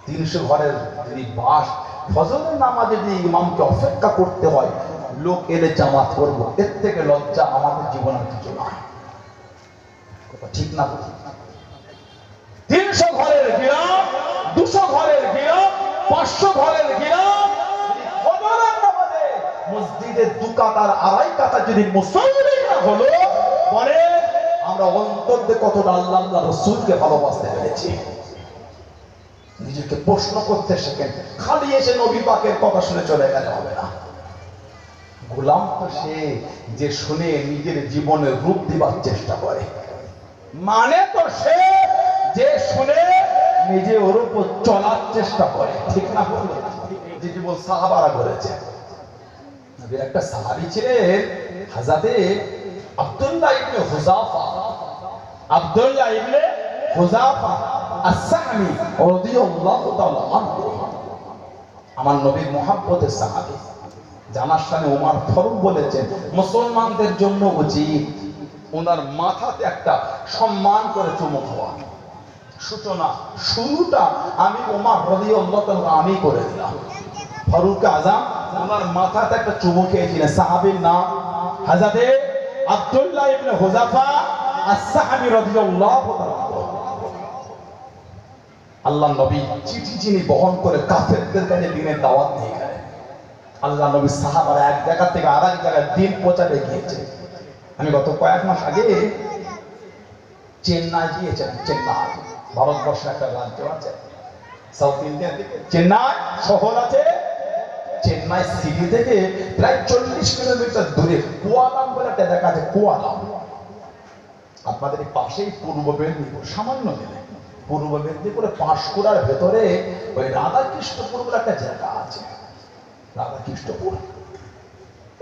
300 ঘরের যদি বাস, ফজরের নামাজে যদি ইমামকে অপেক্ষা করতে হয়, লোক এলে জামাত করবো, এর থেকে লজ্জা আমাদের জীবনের কিছু নয়। ঠিক না? 300 ঘরের গ্রাম, 200 ঘরের গ্রাম, 500 ঘরের গ্রাম, মসজিদের 2 কাতার 2.5 কাতার যদি মুসল্লি না হলো, পরে আমরা অন্তর দিয়ে কতটা আল্লাহ আল্লাহ রাসূলকে ভালোবাসতে পেরেছি। নিজেকে প্রশ্ন করতে শেখেন, খালি এসে নবী পাকের কথা শুনে চলে গেলে হবে না। গোলাম তো সে যে শুনে নিজের জীবনের রূপ দিবার চেষ্টা করে, মানে তো সে যে শুনে নিজে ওর উপর চলার চেষ্টা করে, ঠিক না? যে জীবন সাহাবারা করেছে। নবীর একটা সাহাবী ছিলেন হযরতে আব্দুল্লাহ ইবনে হুযাফা, আব্দুল্লাহ ইবনে হুযাফা আস-সাহমি রাদিয়াল্লাহু তাআলা আনহু। আমার নবীর মুহাব্বতের সাহাবী, জানার সামনে ওমর ফারুক বলেছেন, মুসলমানদের জন্য উচিত ওনার মাথাতে একটা সম্মান করে চুমু খাওয়া। সূচনা শুরুটা আমি ওমর রাদিয়াল্লাহু তাআলা আমি করে দিলাম। ফারুক আজম ওনার মাথাতে একটা চুমু খেয়েছিলেন। সাহাবীর নাম হযরতে আব্দুল্লাহ ইবনে হুযাফা আস-সাহাবী রাদিয়াল্লাহু তাআলা। আল্লাহ নবী চিঠি যিনি বহন করে কাফেরদের কাছে দ্বীনের দাওয়াত নিয়ে গেলেন। আল্লাহ নবী সাহাবারা এক জায়গা থেকে আরেক জায়গায় দ্বীন পৌঁছাতে গিয়েছে। আমি গত কয়েক মাস আগে চেন্নাই গিয়েছিলাম। চেন্নাই ভারতবর্ষের একটা রাজ্য আছে, সাউথ ইন্ডিয়ার দিকে চেন্নাই শহর আছে। চেন্নাই সিটি থেকে প্রায় 40 কিলোমিটার দূরে কুয়ালাম বলে একটা জায়গা আছে। কুয়ালাম আপনাদের পাশেই পূর্ব মেদিনীপুর, সামান্য দিনে পূর্ব মেদিনীপুরে পাঁশকুড়ার ভেতরে ওই রাধাকৃষ্ণপুর বলে একটা জায়গা আছে। রাধাকৃষ্ণপুর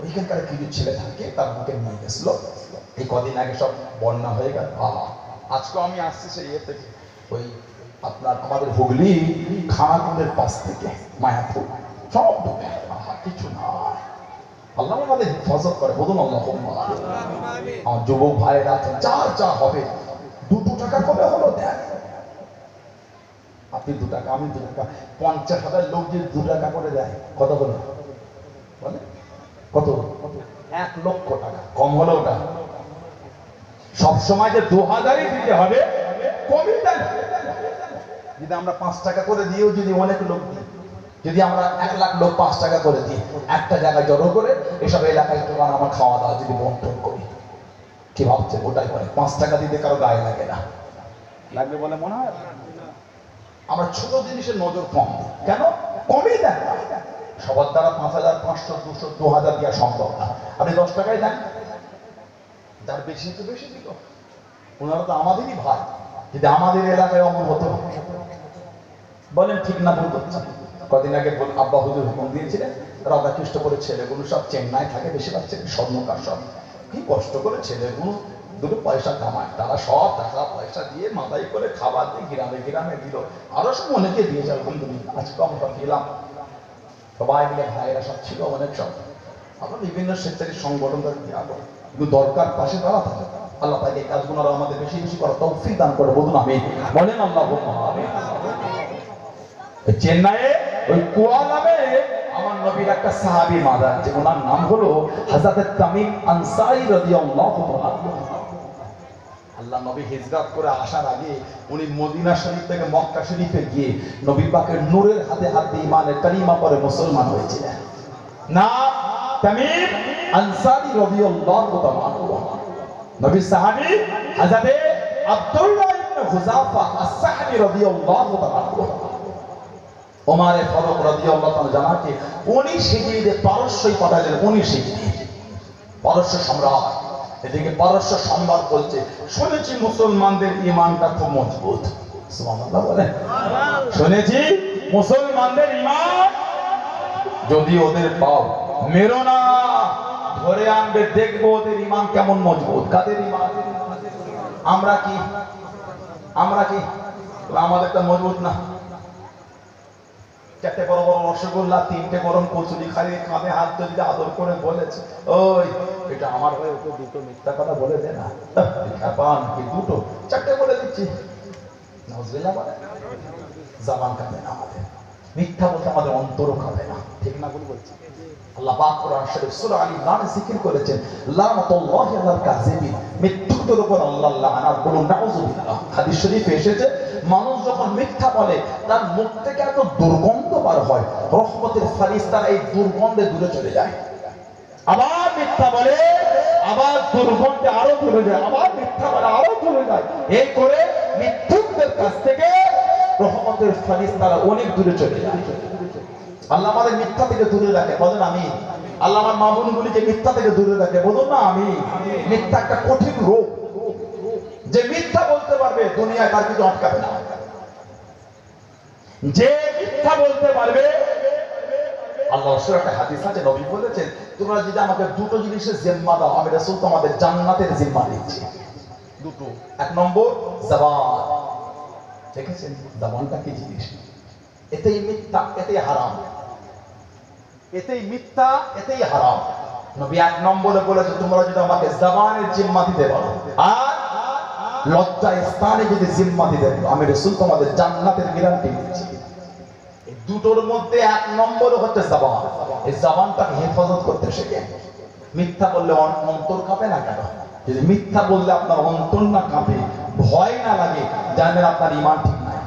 ওইখানকার কিছু ছেলে থাকে, তার মুখে নিয়ে গেছিল। এই কদিন আগে সব বন্যা হয়ে গেল। আজকে আমি আসছি সেই ইয়ে থেকে, ওই আপনার আমাদের হুগলি খানাকুলের পাশ থেকে মায়াপুর সব ডুবে। কিছু নয়, আল্লাহ আমাদের হেফাজত করে। বলুন আল্লাহুম্মা আমিন। আমার যুবক ভাইরা আছেন, যার যা হবে 2 টাকা করে হলো দেন। আপনি 2 টাকা, আমি 2 টাকা, 50,000 লোক যে 2 টাকা করে দেয়, কত হলো বলে? কত? 1 লক্ষ টাকা। কম হলো ওটা? সবসময় যে 2000ই দিতে হবে, কমই দেন। যদি আমরা 5 টাকা করে দিয়েও যদি অনেক লোক দিই, যদি আমরা 1 লাখ লোক 5 টাকা করে দিই, একটা জায়গায় জড়ো করে এসব এলাকায় দোকান আমার খাওয়া দাওয়া যদি বন্টন করি, কি ভাবছে? ওটাই করে 5 টাকা দিতে কারো গায়ে লাগে না, লাগবে বলে মনে হয়? আমরা ছোট জিনিসের নজর কম দিই। কেন? কমই দেন। সবার দ্বারা 5,000, 500, 200, 2000 দেওয়া সম্ভব না। আপনি 10 টাকায় দেন, যার বেশি তো বেশি দিল। ওনারা তো আমাদেরই ভাই। যদি আমাদের এলাকায় অমন হতো, বলেন ঠিক না ভুল করছে? কদিন আগে আব্বা হুজুর হুকুম দিয়েছিলেন, রাধাকৃষ্ণপুরের ছেলেগুলো সব চেন্নাই থাকে, বেশিরভাগ ছেলে স্বর্ণকার, সব কি কষ্ট করে ছেলেগুলো 2 পয়সা কামায়। তারা সব টাকা পয়সা দিয়ে মাথায় করে খাবার দিয়ে গ্রামে গ্রামে দিল। আরো সব অনেকে দিয়েছে আলহামদুলিল্লাহ। আজকে আমরা পেলাম সবাই মিলে, ভাইয়েরা সব ছিল অনেক। সব আমরা বিভিন্ন স্বেচ্ছাসেবী সংগঠন দেওয়া করে, কিন্তু দরকার পাশে তারা থাকে। আল্লাহ তাকে এই কাজগুলো আমাদের বেশি বেশি করার তৌফিক দান করে। বলুন আমিন। বলেন আল্লাহুম্মা আমিন। চেন্নাইয়ে ওই কুয়ালামে আমার নবীর একটা সাহাবী মারা আছে, ওনার নাম হলো হযরত তামিম আনসারী রাদিয়াল্লাহু তাআলা। আল্লাহ নবী হিজরত করে আসার আগে উনি মদিনা শরীফ থেকে মক্কা শরীফে গিয়ে নবী পাকের নূরের হাতে হাত দিয়ে ইমানের কালিমা পড়ে মুসলমান হয়েছিলেন। না তামিম আনসারী রাদিয়াল্লাহু তাআলা। নবী সাহাবী হযরত আব্দুল্লাহ ইবনে হুযাফা আস-সাহাবী রাদিয়াল্লাহু তাআলা। ওমর ফারুক রাদিয়াল্লাহু তাআলা জানাকে 19 হিজরিতে পারস্যই পাঠালেন। 19 হিজরি পারস্য সম্রাট। এদিকে পারস্য সম্রাট বলছে, শুনেছি মুসলমানদের ঈমানটা খুব মজবুত। সুবহানাল্লাহ বলেন। শুনেছি মুসলমানদের ঈমান, যদি ওদের পাও মেরো না, ধরে আনবে, দেখবো ওদের ঈমান কেমন মজবুত। কাদের ঈমান? আমরা কি আমাদেরটা মজবুত না? 4টে বড় বড় রসগোল্লা, 3টে গরম কচুরি খালি কাঁধে হাত ধরে আদর করে বলেছে, ওই এটা আমার হয়ে ওকে 2টো মিথ্যা কথা বলে দে না। খাপান কি 2টো 4টে বলে দিচ্ছি। নাউজুবিল্লাহ বলে। জাবান কাঁদে না আমাদের, মিথ্যা বলতে আমাদের অন্তরও কাঁদে না। ঠিক না বলে বলছি? আল্লাহ পাক কোরআন শরীফ সূরা আল ইমরানে জিকির করেছেন, লানাতুল্লাহি আলাল কাযিবিন, মিথ্যুকদের উপর আল্লাহ লানাত। বলুন নাউজুবিল্লাহ। হাদিস শরীফে এসেছে, মানুষ যখন মিথ্যা বলে তার মুখ থেকে এত দুর্গন্ধ বার হয়, রহমতের ফারিস্তারা এই দুর্গন্ধে দূরে চলে যায়। আবার মিথ্যা বলে, আবার দুর্গন্ধে আরো দূরে যায়, আবার মিথ্যা বলে আরো দূরে যায়। এই করে মিথ্যুকদের কাছ থেকে রহমতের ফারিস্তারা অনেক দূরে চলে যায়। আল্লাহ আমাদের মিথ্যা থেকে দূরে রাখে। বলেন আমিন। আল্লাহ আমার মা বোনগুলিকে মিথ্যা থেকে দূরে রাখে। বলুন না আমিন। মিথ্যা একটা কঠিন রোগ। যে মিথ্যা বলতে পারবে দুনিয়ায় তার কিছু আটকাবে না। যে মিথ্যা বলতে পারবে, আল্লাহ রাসূলের একটা হাদিস আছে, নবী বলেছেন, তোমরা যদি আমাকে 2টো জিনিসের জিম্মা দাও, আমি রাসূল তোমাদের জান্নাতের জিম্মা দিচ্ছি। 2টো। 1 নম্বর জবান। দেখেছেন জবানটা কি জিনিস? এতেই মিথ্যা, এতেই হারাম। এতেই মিথ্যা, এতেই হারাম। নবী 1 নম্বরে বলেছে, তোমরা যদি আমাকে জবানের জিম্মা দিতে পারো আর লজ্জা স্থানে যদি জিম্মা দিতে পারো, আমি রাসূল তোমাদের জান্নাতের গ্যারান্টি দিচ্ছি। এই দুটোর মধ্যে এক নম্বর হচ্ছে জবান। এই জবানটাকে হেফাজত করতে শেখেন। মিথ্যা বললে অন্তর কাঁপে না কেন? যদি মিথ্যা বললে আপনার অন্তর না কাঁপে, ভয় না লাগে, জানেন আপনার ঈমান ঠিক নাই।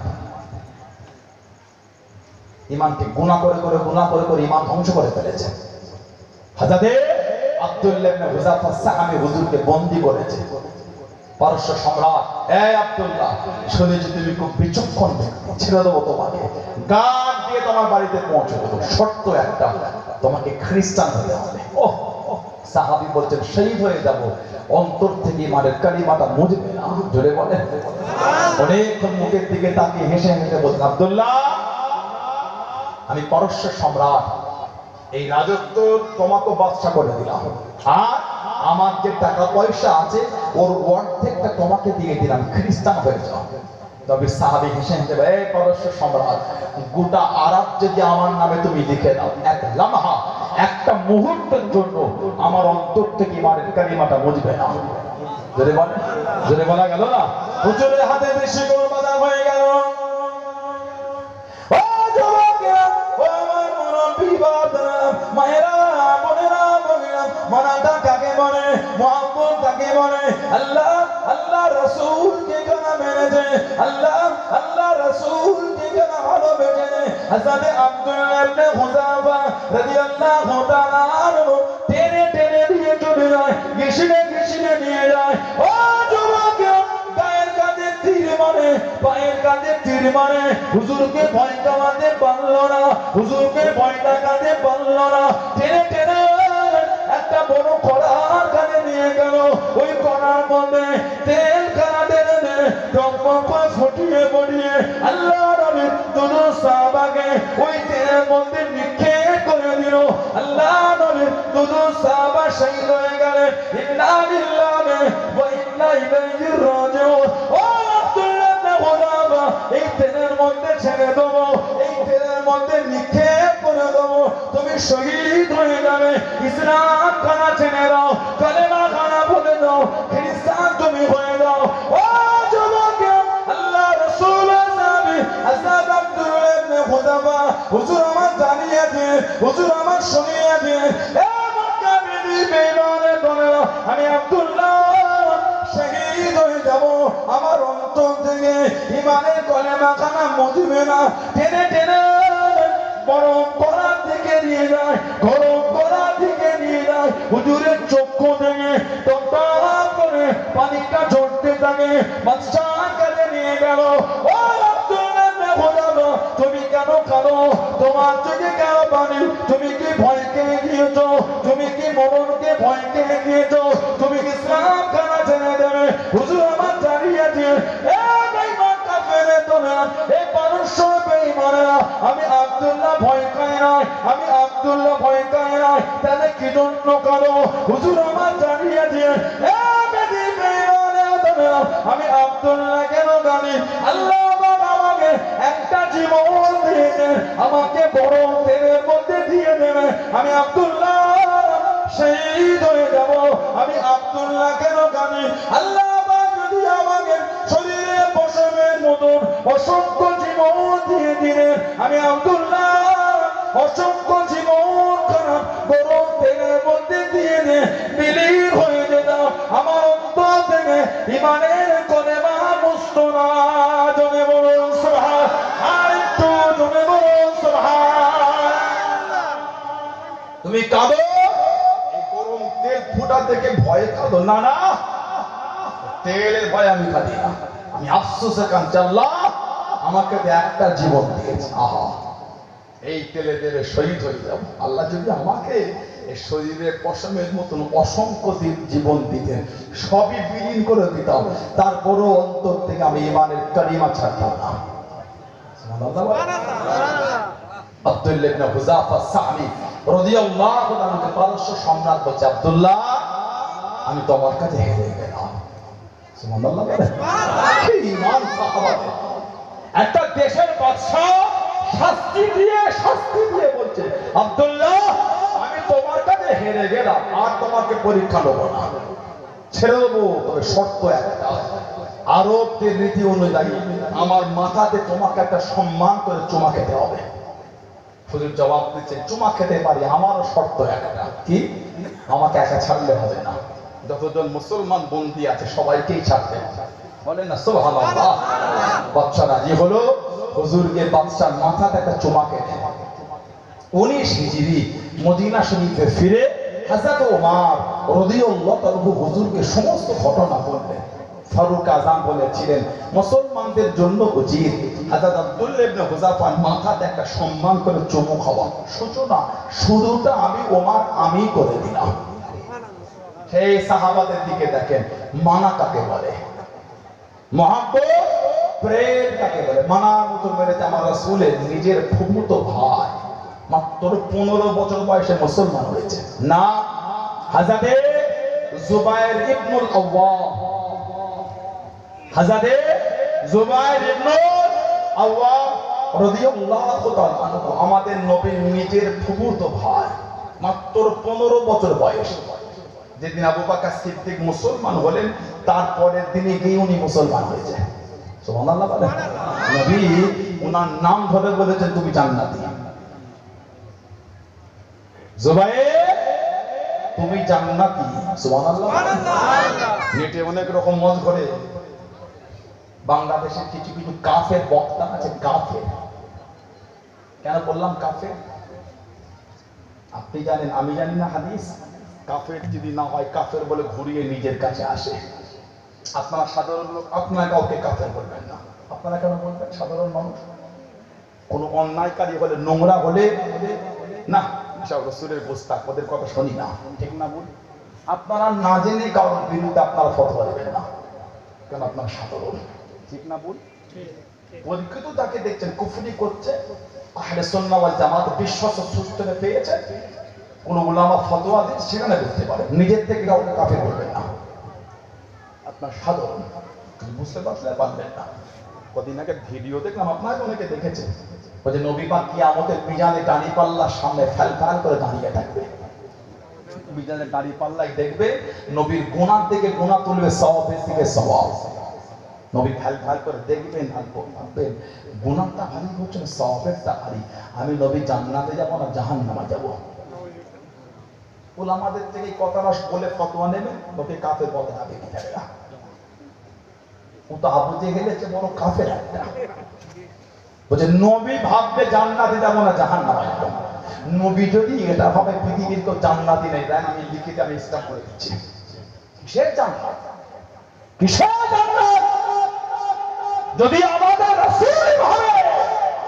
ঈমানকে গুনাহ করে ঈমান ধ্বংস করে ফেলেছে। হযরত আব্দুল্লাহ ইবনে হুযাফা সাহাবী হুজুরকে বন্দী করেছে পারস্য সম্রাট। এই আব্দুল্লাহ, শুনেছি তুমি খুব বিচক্ষণ ব্যক্তি, ছেড়ে দেবো তোমাকে, গান দিয়ে তোমার বাড়িতে পৌঁছে দেবো, শর্ত একটা, তোমাকে খ্রিস্টান হতে হবে। ওহ, সাহাবী বলছেন শহীদ হয়ে যাব, অন্তর থেকে ঈমানের কালিমাটা মুজবে না। জোরে বলে। অনেকক্ষণ মুখের দিকে তাকিয়ে হেসে হেসে বলছেন, আব্দুল্লাহ, আমি পারস্য সম্রাট, এই রাজত্ব তোমাকে বাদশা করে দিলাম, আর আমার যে টাকা পয়সা আছে ওর অর্ধেকটা তোমাকে দিয়ে দিলাম, খ্রিস্টান হয়ে যাও। তবে সাহাবী হেসে হেসে, এই পারস্য সম্রাট, গোটা আরব যদি আমার নামে তুমি লিখে দাও, এক লামহা, একটা মুহূর্তের জন্য আমার অন্তর থেকে ঈমানের কালিমাটা মুজবে না। জোরে বলা গেল না? হুজুরের হাতে বেশি করে বাধা হয়ে গেল। মায়েরা, বোনেরা, মানাটা কাকে বলে, মুহাব্বত কাকে বলে? আল্লাহ আল্লাহ রাসূলকে কানা মেনেছে, আল্লাহ আল্লাহ রাসূলকে কানা ভালোবেসেছে। হযরত আব্দুল্লাহ ইবনে হুযাফা রাদিয়াল্লাহু তাআলা আনহু টেনে টেনে নিয়ে চলে যায়, ঘিসিয়ে ঘিসিয়ে নিয়ে যায়। ও যুবকেরা, গায়ের কাঁধে তীর মারে, পায়ের কাঁধে তীর মারে, হুজুরকে ভয় কামাতে পারলো না, হুজুরকে ভয় দেখাতে পারলো না। টেনে টেনে একটা বড় কড়ার কানে নিয়ে গেল, ওই কড়ার মধ্যে তেল কানা টেনে নে টকবক করে ফুটিয়ে পড়িয়ে আল্লাহ নবী দুটো সাহাবাকে ওই তেলের মধ্যে নিক্ষেপ করে দিল। আল্লাহ নবী দুটো সাহাবা শহীদ হয়ে গেলেন। ইন্না লিল্লাহি ওয়া ইন্না ইলাইহি রাজিউন। ও আব্দুল্লাহ ইবনে হুযাফা, এই তেলের মধ্যে ছেড়ে দেবো, এই তেলের মধ্যে নিক্ষেপ করে দেবো, তুমি শহীদ হয়ে যাবে। ইসলাম খানা ছেড়ে দাও, কালেমা খানা বলে দাও, খ্রিস্টান তুমি হয়ে যাও। ও যুবকেরা, আল্লাহ রাসূলের নবী হযরত আব্দুল্লাহ ইবনে হুযাফা হুজুর আমার জানিয়েছে, হুজুর আমার শুনিয়েছে, এ মক্কা বিবি বেঈমানের দলেরা, আমি আব্দুল্লাহ শহীদ হয়ে যাব, আমার অন্তর থেকে ঈমানের কলেমা খানা মুজবে না। টেনে টেনে গরম করার দিকে নিয়ে যায়, গরম করার দিকে নিয়ে যায়। হুজুরের চক্ষু থেকে টপটপ করে পানিটা ঝরতে থাকে, বাদশার কাছে নিয়ে গেল। ও আব্দুল্লাহ ইবনে হুযাফা, তুমি কেন কাঁদো? তোমার চোখে কেন পানি? তুমি কি ভয় পেয়ে গিয়েছো? তুমি কি মরণকে ভয় পেয়ে গিয়েছো? তুমি কি ইসলাম খানা ছেড়ে দেবে? হুজুর আমার জানিয়েছে, আমি আব্দুল্লাহ ভয় পাই নাই, আমি আব্দুল্লাহ ভয় পাই নাই। তাহলে কি জন্য কারো? হুজুর আমার জানিয়েছে, আমি আব্দুল্লাহ কেন জানি? আল্লাহ আমাকে একটা জীবন দিয়েছেন, আমাকে বড় তেলের মধ্যে দিয়ে দেবে, আমি আব্দুল্লাহ শহীদ হয়ে যাব। আমি আব্দুল্লাহ কেন জানি? আল্লাহ যদি আমাকে শরীরে পশমের মতন অসংখ্য জীবন দিয়ে দিলেন, আমি আব্দুল্লাহ অসংখ্য জীবন খারাপ গরম তেলের মধ্যে দিয়ে বিলীন হয়ে যেতাম, আমার অন্তর থেকে ঈমানের কলেমা মুছতো না। জনে বলুন সুবহান, আর একটু জনে বলুন সুবহান। তুমি কাঁদো, এই গরম তেল ফুটা থেকে ভয়ে কাঁদো না, না তেলের ভয় আমি কাঁদি না, আমি আফসোসে কাঁদছি, আল্লাহ আমাকে একটা জীবন দিয়েছে, আহা এই তেলে তেলে শহীদ হয়ে যাব। আল্লাহ যদি আমাকে এই শরীরে পশমের মতন অসংখ্য জীবন দিতেন, সবই বিলীন করে দিতাম, তারপরও অন্তর থেকে আমি ঈমানের কালিমা ছাড়তাম না। আব্দুল্লাহ ইবনে হুযাফা সাহাবী রাদিয়াল্লাহু তাআলা পারস্য সম্রাট বলছে, আব্দুল্লাহ আমি তোমার কাছে হেরে গেলাম। সুবহানাল্লাহ বলেন, কি ঈমান সাহাবাদের। একটা দেশের বাদশা শাস্তি দিয়ে বলছে, আব্দুল্লাহ আমি তোমার কাছে হেরে গেলাম, আর তোমাকে পরীক্ষা নেব না, ছেড়ে দেবো, তবে শর্ত একটা, আরবদের রীতি অনুযায়ী আমার মাথাতে তোমাকে একটা সম্মান করে চুমা খেতে হবে। হুজুর জবাব দিচ্ছে, চুমা খেতে পারি, আমারও শর্ত একটা। কি? আমাকে একা ছাড়লে হবে না, যতজন মুসলমান বন্দী আছে সবাইকেই ছাড়তে হবে। বলেন না সুবহানাল্লাহ। বাদশা রাজি হলো, হুজুরকে বাদশার মাথাতে একটা চুমা খেতে। 19 হিজরি মদিনা শরীফে ফিরে হযরত ওমর রাদিয়াল্লাহু তাআলা হুজুরকে সমস্ত ঘটনা বললেন। ফারুক আযম বলেছিলেন, মুসলমানদের জন্য উচিত হযরত আব্দুল্লাহ ইবনে হুযাফার মাথাতে একটা সম্মান করে চুমু খাওয়া। সূচনা শুরুটা আমি ওমর আমি করে দিলাম। সেই সাহাবাদের দিকে দেখেন, মানা কাকে বলে, মহব্বত প্রেম কাকে বলে। মানার মতো মেরেছে আমার রাসূলের নিজের ফুফুতো ভাই, মাত্র 15 বছর বয়সে মুসলমান হয়েছে। না, হযরতে জুবায়ের ইবনুল আওয়াম, হযরতে জুবায়ের ইবনুল আওয়াম রাদিয়াল্লাহু তাআলা আনহু আমাদের নবীর নিজের ফুফুতো ভাই, মাত্র 15 বছর বয়স। যেদিন আবু বকর সিদ্দিক মুসলমান হলেন, তারপরের দিনে গিয়ে উনি মুসলমান হয়েছে। সুবহানাল্লাহ বলেন। নবী ওনার নাম ধরে বলেছেন, তুমি জান্নাতি। জুবায়ের তুমি জান্নাতি। সুবহানাল্লাহ। নেটে অনেক রকম মত করে, বাংলাদেশের কিছু কিছু কাফের বক্তা আছে। কাফের কেন বললাম কাফের? আপনি জানেন, আমি জানি না হাদিস। কাফের যদি না হয়, কাফের বলে ঘুরিয়ে নিজের কাছে আসে। আপনারা সাধারণ লোক, আপনারা কাউকে কাফের বলবেন না। আপনারা কেন বলবেন? সাধারণ মানুষ কোন অন্যায়কারী হলে, নোংরা হলে না, সব রাসূলের গোস্তাখ, ওদের কথা শুনি না, ঠিক না বলি? আপনারা না জেনে কারোর বিরুদ্ধে আপনারা ফতোয়া দেবেন না, কেন? আপনারা সাধারণ, ঠিক না বলি? পরীক্ষিত তাকে দেখছেন কুফরি করছে, আহলে সুন্নাহ ওয়াল জামাত বিশ্বাস সুস্থে পেয়েছে, কোন উলামা ফতোয়া দিন, সেখানে করতে পারে। নিজের থেকে কাউকে কাফের বলবেন না, আপনার সাধারণ। বুঝতে পারবেন না। কদিন আগে ভিডিও দেখলাম, আপনাকে অনেকে দেখেছে, ওই যে নবী পাক কিয়ামতের মিজানে দাড়ি পাল্লার সামনে ফ্যাল করে দাঁড়িয়ে থাকবে। মিজানে দাড়ি পাল্লায় দেখবে নবীর গুনাহ থেকে গুনাহ তুলবে, সওয়াবের থেকে সওয়াব। নবী ফ্যাল করে দেখবেন আর ভাববেন, গুনাহটা ভারী হচ্ছে, সওয়াবেরটা ভারী। আমি নবী জান্নাতে যাব না জাহান্নামে যাব? উলামাদের থেকে এই কথাটা বলে ফতোয়া নেবেন, লোকে কাফের বলে যাবে কি যাবে না। ও তো আবুজে গেলেছে বড় কাফের একটা। বলছে নবী ভাববে জান্নাতে যাব না জাহান্নামে যাব। নবী যদি এটা ভাবে পৃথিবীর তো জান্নাতি নেই, তাই আমি লিখিত আমি স্টাম্প করে দিচ্ছি। কিসের জান্নাত? কিসের জান্নাত? যদি আমাদের রাসূল ভাবে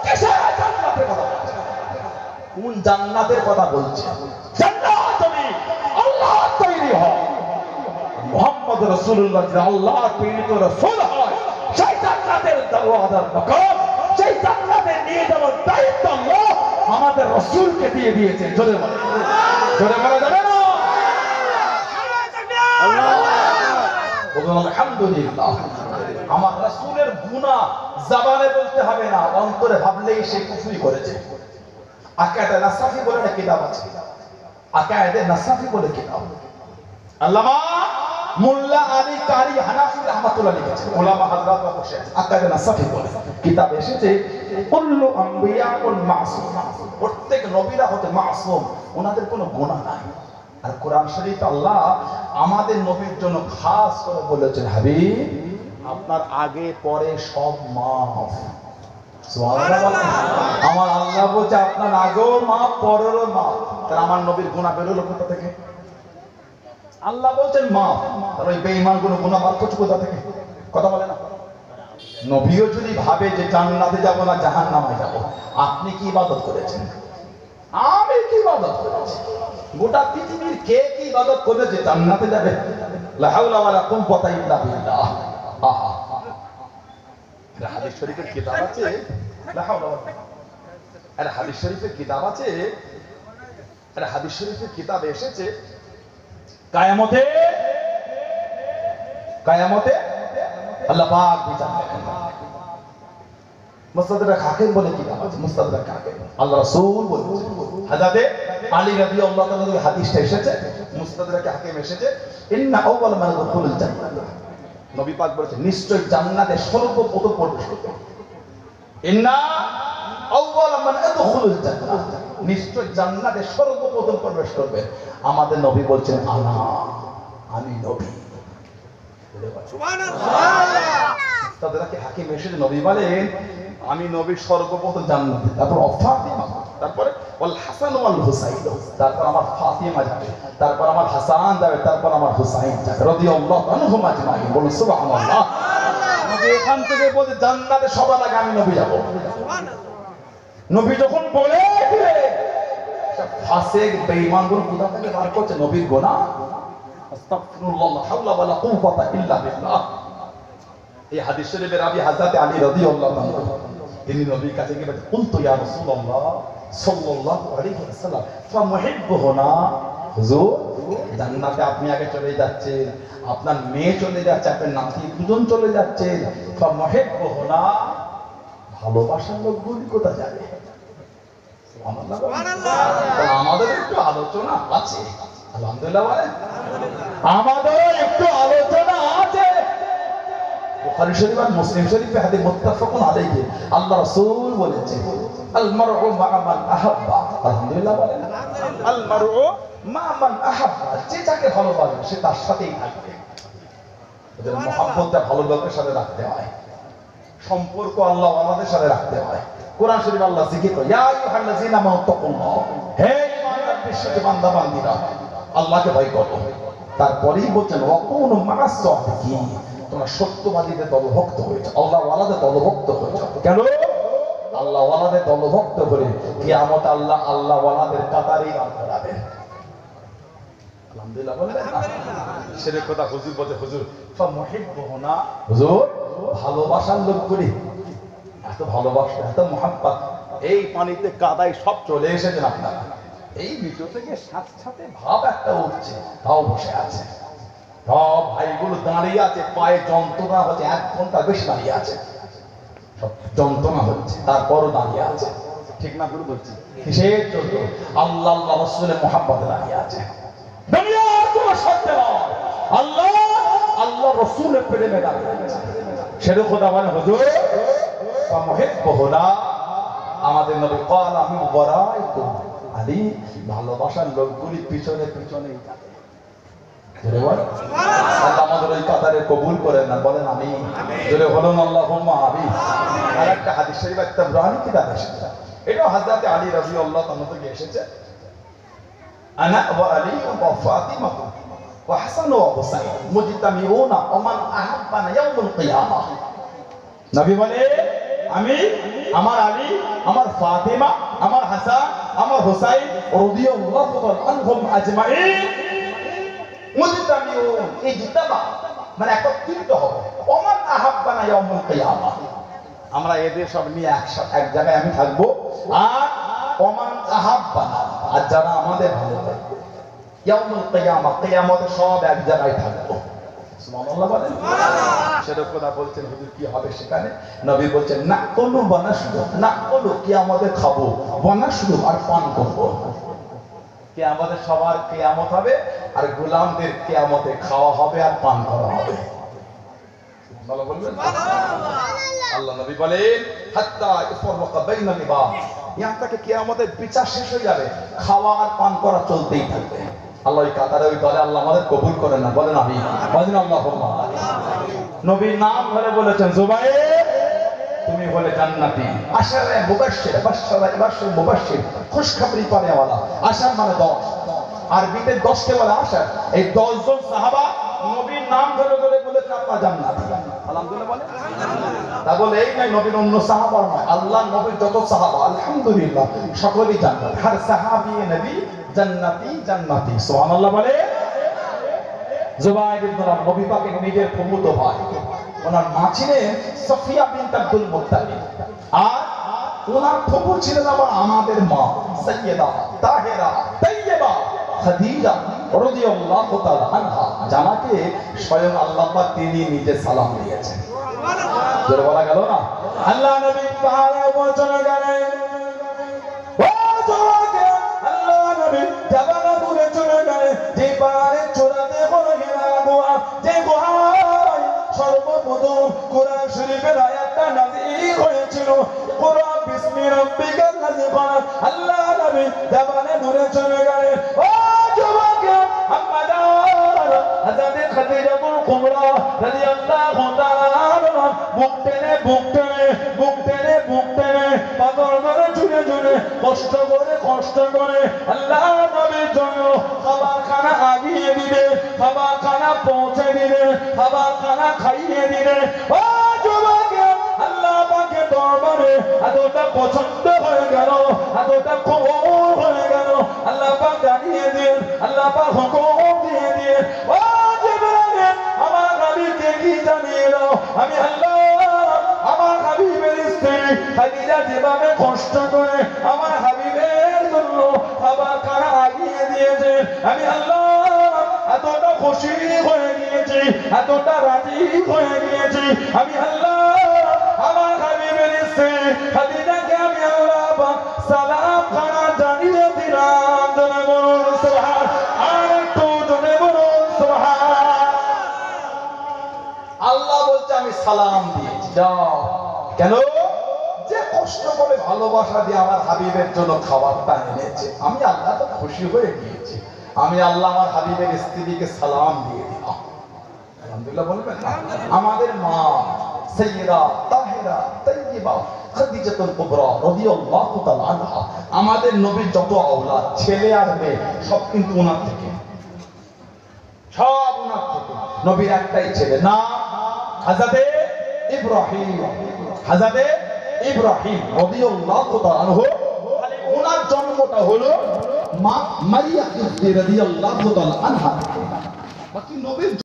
কিসের জান্নাতের কথা বলছে? কোন জান্নাতের কথা বলছে? জান্নাত যদি আল্লাহ তৈরি হয়, মুহাম্মদ রাসূলুল্লাহ যদি আল্লাহর প্রেরিত রাসূল হয়, সেই জান্নাতের দরওয়াজার মাকাম, সেই জান্নাতে নিয়ে যাওয়ার দায়িত্ব আল্লাহ আমাদের রাসূলকে দিয়ে দিয়েছেন। জোরে বলে, জোরে বলা যাবে না? আল্লাহ, আলহামদুলিল্লাহ। আমার রাসূলের গুনাহ জবানে বলতে হবে না, অন্তরে ভাবলেই সে কুফরি করেছে। আকায়েদে নাসাফি বলে একটা কিতাব আছে, আকায়েদে নাসাফি বলে কিতাব, আল্লামা মোল্লা আলী কারি হানাফি রাহমাতুল্লাহ লিখেছেন। উলামা হযরতরা বসে আছে, আকায়েদে নাসাফি বলে কিতাব এসেছে। কুল্লু আম্বিয়াউল মাসুম, প্রত্যেক নবীরা হতে মাসুম, ওনাদের কোনো গুনাহ নাই। আর কোরআন শরীফে আল্লাহ আমাদের নবীর জন্য খাস করে বলেছেন, হাবিব আপনার আগে পরে সব মাফ। সুবহানাল্লাহ। আমার আল্লাহ বলছে আপনার আগেও মাফ, পরেরও মাফ। তাহলে আমার নবীর গুনাহ বেরোলো কোথা থেকে? আল্লাহ বলছেন মাফ, আর ওই বেঈমান গুলো গুনাহ মাফ করছে কোথা থেকে? কথা বলে না। নবীও যদি ভাবে যে জান্নাতে যাব না জাহান্নামে যাব, আপনি কি ইবাদত করেছেন? আমি কি ইবাদত করেছি? গোটা পৃথিবীর কে কি ইবাদত করেছে জান্নাতে যাবে? লা হাওলা ওয়ালা কুওয়াতা ইল্লা বিল্লাহ। আহা, হাদিস শরীফের কিতাব আছে, লা হাওলা ওয়ালা, আরে হাদিস শরীফের কিতাব আছে, আরে হাদিস শরীফের কিতাবে এসেছে কিয়ামতে আল্লাহ পাক বিচার করবেন। মুস্তাদরাক হাকিম বলে কিতাব আছে, মুস্তাদরাক হাকিম, আল্লাহ রাসূল বলেছেন, হযরতে আলী রাদিয়াল্লাহু তাআলা এর হাদিসটা এসেছে, মুস্তাদরাক হাকিম এসেছে, ইন্না আউয়াল মান ইয়াদখুলুল জান্নাহ, নবী পাক বলেছেন নিশ্চয় জান্নাতে সর্বপ্রথম প্রবেশ করবে। ইন্না আউয়াল মান আদখুলুল জান্নাহ, নিশ্চয় জান্নাতে সর্বপ্রথম প্রবেশ করবে। আমাদের নবী বলছেন আনা, আমি নবী। তাদেরকে হাকিম এসে নবী বলেন আমি নবী সর্বপ্রথম জান্নাতে, তারপর ফাতিমা, তারপরে ওয়াল হাসান ওয়াল হুসাইন, তারপর আমার ফাতিমা যাবে, তারপর আমার হাসান যাবে, তারপর আমার হুসাইন যাবে রাদিয়াল্লাহু আনহুম আজমাইন। বলুন সুবহানাল্লাহ। নবী এখান থেকে বলে জান্নাতে সবার আগে আমি নবী যাব। নবী যখন বলে দিলে ফাসিক বেঈমানগুলো কোথা থেকে বার করছে নবীর গুনাহ, আস্তাগফিরুল্লাহ লা হাওলা ওয়ালা কুওয়াতা ইল্লা বিল্লাহ। এই হাদিস শরীফে রাবি হযরত আলী রাদিয়াল্লাহু আনহু তিনি নবীর কাছে গিয়ে বলেন কুনতু ইয়া রাসূলুল্লাহ সাল্লাল্লাহু আলাইহি ওয়াসাল্লাম ফামুহিব্বুনা, হুজুর জান্নাতে আপনি আগে চলে যাচ্ছেন, আপনার মেয়ে চলে যাচ্ছে, আপনার নাতি দুজন চলে যাচ্ছে, ফামুহিব্বুনা ভালোবাসার লোকগুলি কোথায় যাবে? সুবহানাল্লাহ। আমাদের একটু আলোচনা আছে, আলহামদুলিল্লাহ বলেন, আমাদের একটু আলোচনা আছে। বুখারী শরীফ আর মুসলিম শরীফে হাদিস মুত্তাফাকুন আলাইহি, আল্লাহ রাসূল বলেছেন আল মারউ মা মান আহাব্বা, আলহামদুলিল্লাহ বলেন, আল মারউ মা মান আহাব্বা, যে যাকে ভালোবাসে সে তার সাথেই থাকবে। এদের মহব্বতটা ভালো লোকের সাথে রাখতে হয়, সম্পর্ক আল্লাহ ওয়ালাদের সাথে রাখতে হয়। কোরআন শরীফ আল্লাহ জিকির করে ইয়া আইয়ুহাল্লাযীনা আমানু তাকুল্লাহ, হে ঈমানদার বিশ্বাসী বান্দা বান্দীরা আল্লাহকে ভয় করো। তারপরেই বলছেন ওয়াকুনু মা'আস সাদিকিন, তোমরা সত্যবাদীদের দলভুক্ত হয়েছে, আল্লাহ ওয়ালাদের দলভুক্ত হয়েছে। কেন? আল্লাহ ওয়ালাদের দলভুক্ত করে কিয়ামত আল্লাহ আল্লাহ ওয়ালাদের কাতারেই দাঁড় করাবেন। আলহামদুলিল্লাহ বলেন না? সেরেক কথা হুজুর বলে, হুজুর ফামুহিব্বুনা, হুজুর ভালোবাসার লোক করি, এত ভালোবাসা এত মুহাব্বত, এই পানিতে কাদায় সব চলে এসেছেন আপনারা, এই ভিতর থেকে সাথে সাথে ভাব একটা উঠছে, তাও বসে আছে, সব ভাইগুলো দাঁড়িয়ে আছে, পায়ে যন্ত্রণা হচ্ছে, 1 ঘন্টা বেশি দাঁড়িয়ে আছে, সব যন্ত্রণা হচ্ছে, তারপরও দাঁড়িয়ে আছে। ঠিক না গুরু বলছি? কিসের জন্য? আল্লাহ আল্লাহ রাসূলের মুহাব্বতে দাঁড়িয়ে আছে। দুনিয়ার কোনো সত্যি নয়, আল্লাহ আল্লাহ রাসূলের প্রেমে দাঁড়িয়ে আছে। সেটা খোদা বলে হুজুর ফামুহিব্বুনা, আমাদের নবী قال আমি ওয়ারাইকুম আলী, ভালোবাসার লোকগুলি পিছনে পিছনেই যাবে। জোরে বলেন আল্লাহ আমাদের ওই কাতারে কবুল করেন না, বলেন আমিন। জোরে বলুন আল্লাহুম্মা আমিন। আর একটা হাদিস শরীফ তাবরানী কিতাবে এসেছে, এটা হযরত আলী রাদিয়াল্লাহু আনহু থেকে এসেছে, আনা ওয়া আলী ওয়া ফাতিমা ওয়া হাসান ওয়া হুসাইন মুজতামিউনা ওয়া মান আহাব্বানা ইয়াউমুল কিয়ামাহ। নবী বলে আমি, আমার আলী, আমার ফাতিমা, আমার হাসান, আমার হুসাইন রাদিয়াল্লাহু আনহুম আজমাইন মুজতামিউন, ইজতামা মানে একত্রিত হবে, ওয়া মান আহাব্বানা ইয়াউমুল কিয়ামাহ, আমরা এদের সব নিয়ে একসাথে এক জায়গায় আমি থাকবো, আর ওয়া মান আহাব্বানা, আর যারা আমাদের ভালো লাগবে ইয়াউমুল কিয়ামাহ, কিয়ামতে সব এক জায়গায় থাকবো। সুবহানাল্লাহ বলেন। সেটা কথা বলছেন হুজুর কি হবে সেখানে? নবী বলছেন না কোন বানাসুর, না কোন কিয়ামতে খাবো, বানাসুর আর পান করবো। কিয়ামতে সবার কিয়ামত হবে, আর গোলামদের কিয়ামতে খাওয়া হবে আর পান করা হবে। ভালো বলবেন আল্লাহ নবী বলেন হাত্তা ইফরকা বাইনাল ইবাদ, ইয়া তাকে কিয়ামতের বিচার শেষ হয়ে যাবে, খাওয়া আর পান করা চলতেই থাকবে। আল্লাহ এই কাতারে ওই দলে আল্লাহ আমাদের কবুল করেন না, বলেন আমিন। বলেন আল্লাহুম্মা আমিন। নবীর নাম ধরে বলেছেন জুবাইর তুমি হলে জান্নাতি, আশারে মুবাশশির, বাশশারা বাশশির মুবাশশির, খুশখবরি পানেওয়ালা। আশার মানে 10, আরবিতে 10 কে বলে আশার। এই 10 জন সাহাবা নবীর নাম ধরে ধরে বলেছেন আপনারা জান্নাতি। আলহামদুলিল্লাহ বলেন। তা বলে এই নয় নবীর অন্য সাহাবা নয়, আল্লাহ নবীর যত সাহাবা আলহামদুলিল্লাহ সকলেই জান্নাত, হর সাহাবী নবী জান্নাতি জান্নাতি। সুবহানাল্লাহ বলে। জুবাইর ইবনে নবী পাকের নিজের ফুফুতো ভাই, ওনার মা ছিলেন সাফিয়া বিনত আব্দুল মুত্তালিব, আর ওনার ফুফু ছিলেন আবার আমাদের মা সাইয়্যিদা তাহেরা তাইয়্যিবা খাদিজা রাদিয়াল্লাহু তাআলা আনহা, যাকে স্বয়ং আল্লাহ পাক তিনি নিজে সালাম দিয়েছেন। সুবহানাল্লাহ জোরে বলা গেল না? আল্লাহ নবী পাহাড়ে পৌঁছানো গেলেন, ও জোরে আল্লাহ নবী জাবালে দূরে চলে গেলেন, যে পাহাড়ে চূড়াতে বড় হিরা গুহা, যে গুহায় সর্বপ্রথম কোরআন শরীফের আয়াতটা নাযিল হয়েছিল, ইকরা বিসমি রাব্বিকাল লাযী খালাক। আল্লাহ নবী জবানে নূরে চলে গেলেন। ও যুবক আম্মাদার হযরত খাদিজাতুল কুবরা রাদিয়াল্লাহু তাআলা আনহা বুক টেনে পাথর ধরে ঝুলে ঝুলে কষ্ট করে আল্লাহ নবীর জন্য খাবারখানা আগিয়ে দিবে, খাবারখানা পৌঁছে দিবে, খাবারখানা খাইয়ে দিবে। ও যুবক আল্লাহ পাকের দরবারে এতটা পছন্দ হয়ে গেল, এতটা কবুল হয়ে গেল। আল্লাহ পাক জানিয়ে দিন, আল্লাহ পাক হুকুম দিয়ে দিয়ে, ও জিবরাইল আমার নবীকে কি জানিয়ে দাও, আমি আল্লাহ আমার হাবিবের স্ত্রী খাদিজা যেভাবে কষ্ট করে আমার হাবিবের জন্য খাবারখানা আগিয়ে দিয়েছে, আমি আল্লাহ এতটা খুশি হয়ে গিয়েছি, এতটা রাজি হয়ে গিয়েছি। আমি আল্লাহ আমার হাবিবের স্ত্রী খাদিজাকে আমি আল্লাহ পাক সালাম খানা জানিয়ে দিলাম। জনে বলুন সুবহান, আর একটু জনে বলুন সুবহান। আল্লাহ বলছে আমি সালাম দিয়েছি, যাও। কেন? যে কষ্ট করে ভালোবাসা দিয়ে আমার হাবিবের জন্য খাবারটা এনেছে, আমি আল্লাহ তো খুশি হয়ে গিয়েছি। আমি আল্লাহ আমার হাবিবের স্ত্রীকে সালাম দিয়ে দিলাম। আলহামদুলিল্লাহ বলবেন না? আমাদের মা সাইয়্যিদা তাহিরা তাইয়্যিবা খাদিজাতুল কুবরা রাদিয়াল্লাহু তাআলা আনহা, আমাদের নবীর যত আওলাদ ছেলে আর মেয়ে সব কিন্তু ওনার থেকে, সব ওনার থেকে। নবীর একটাই ছেলে, না হযরতে ইব্রাহিম। হযরতে ইব্রাহিম রাদিয়াল্লাহু তাআলা আনহু, ওনার জন্মটা হলো মা মারিয়া রাদিয়াল্লাহু তাআলা আনহা। বাকি নবীর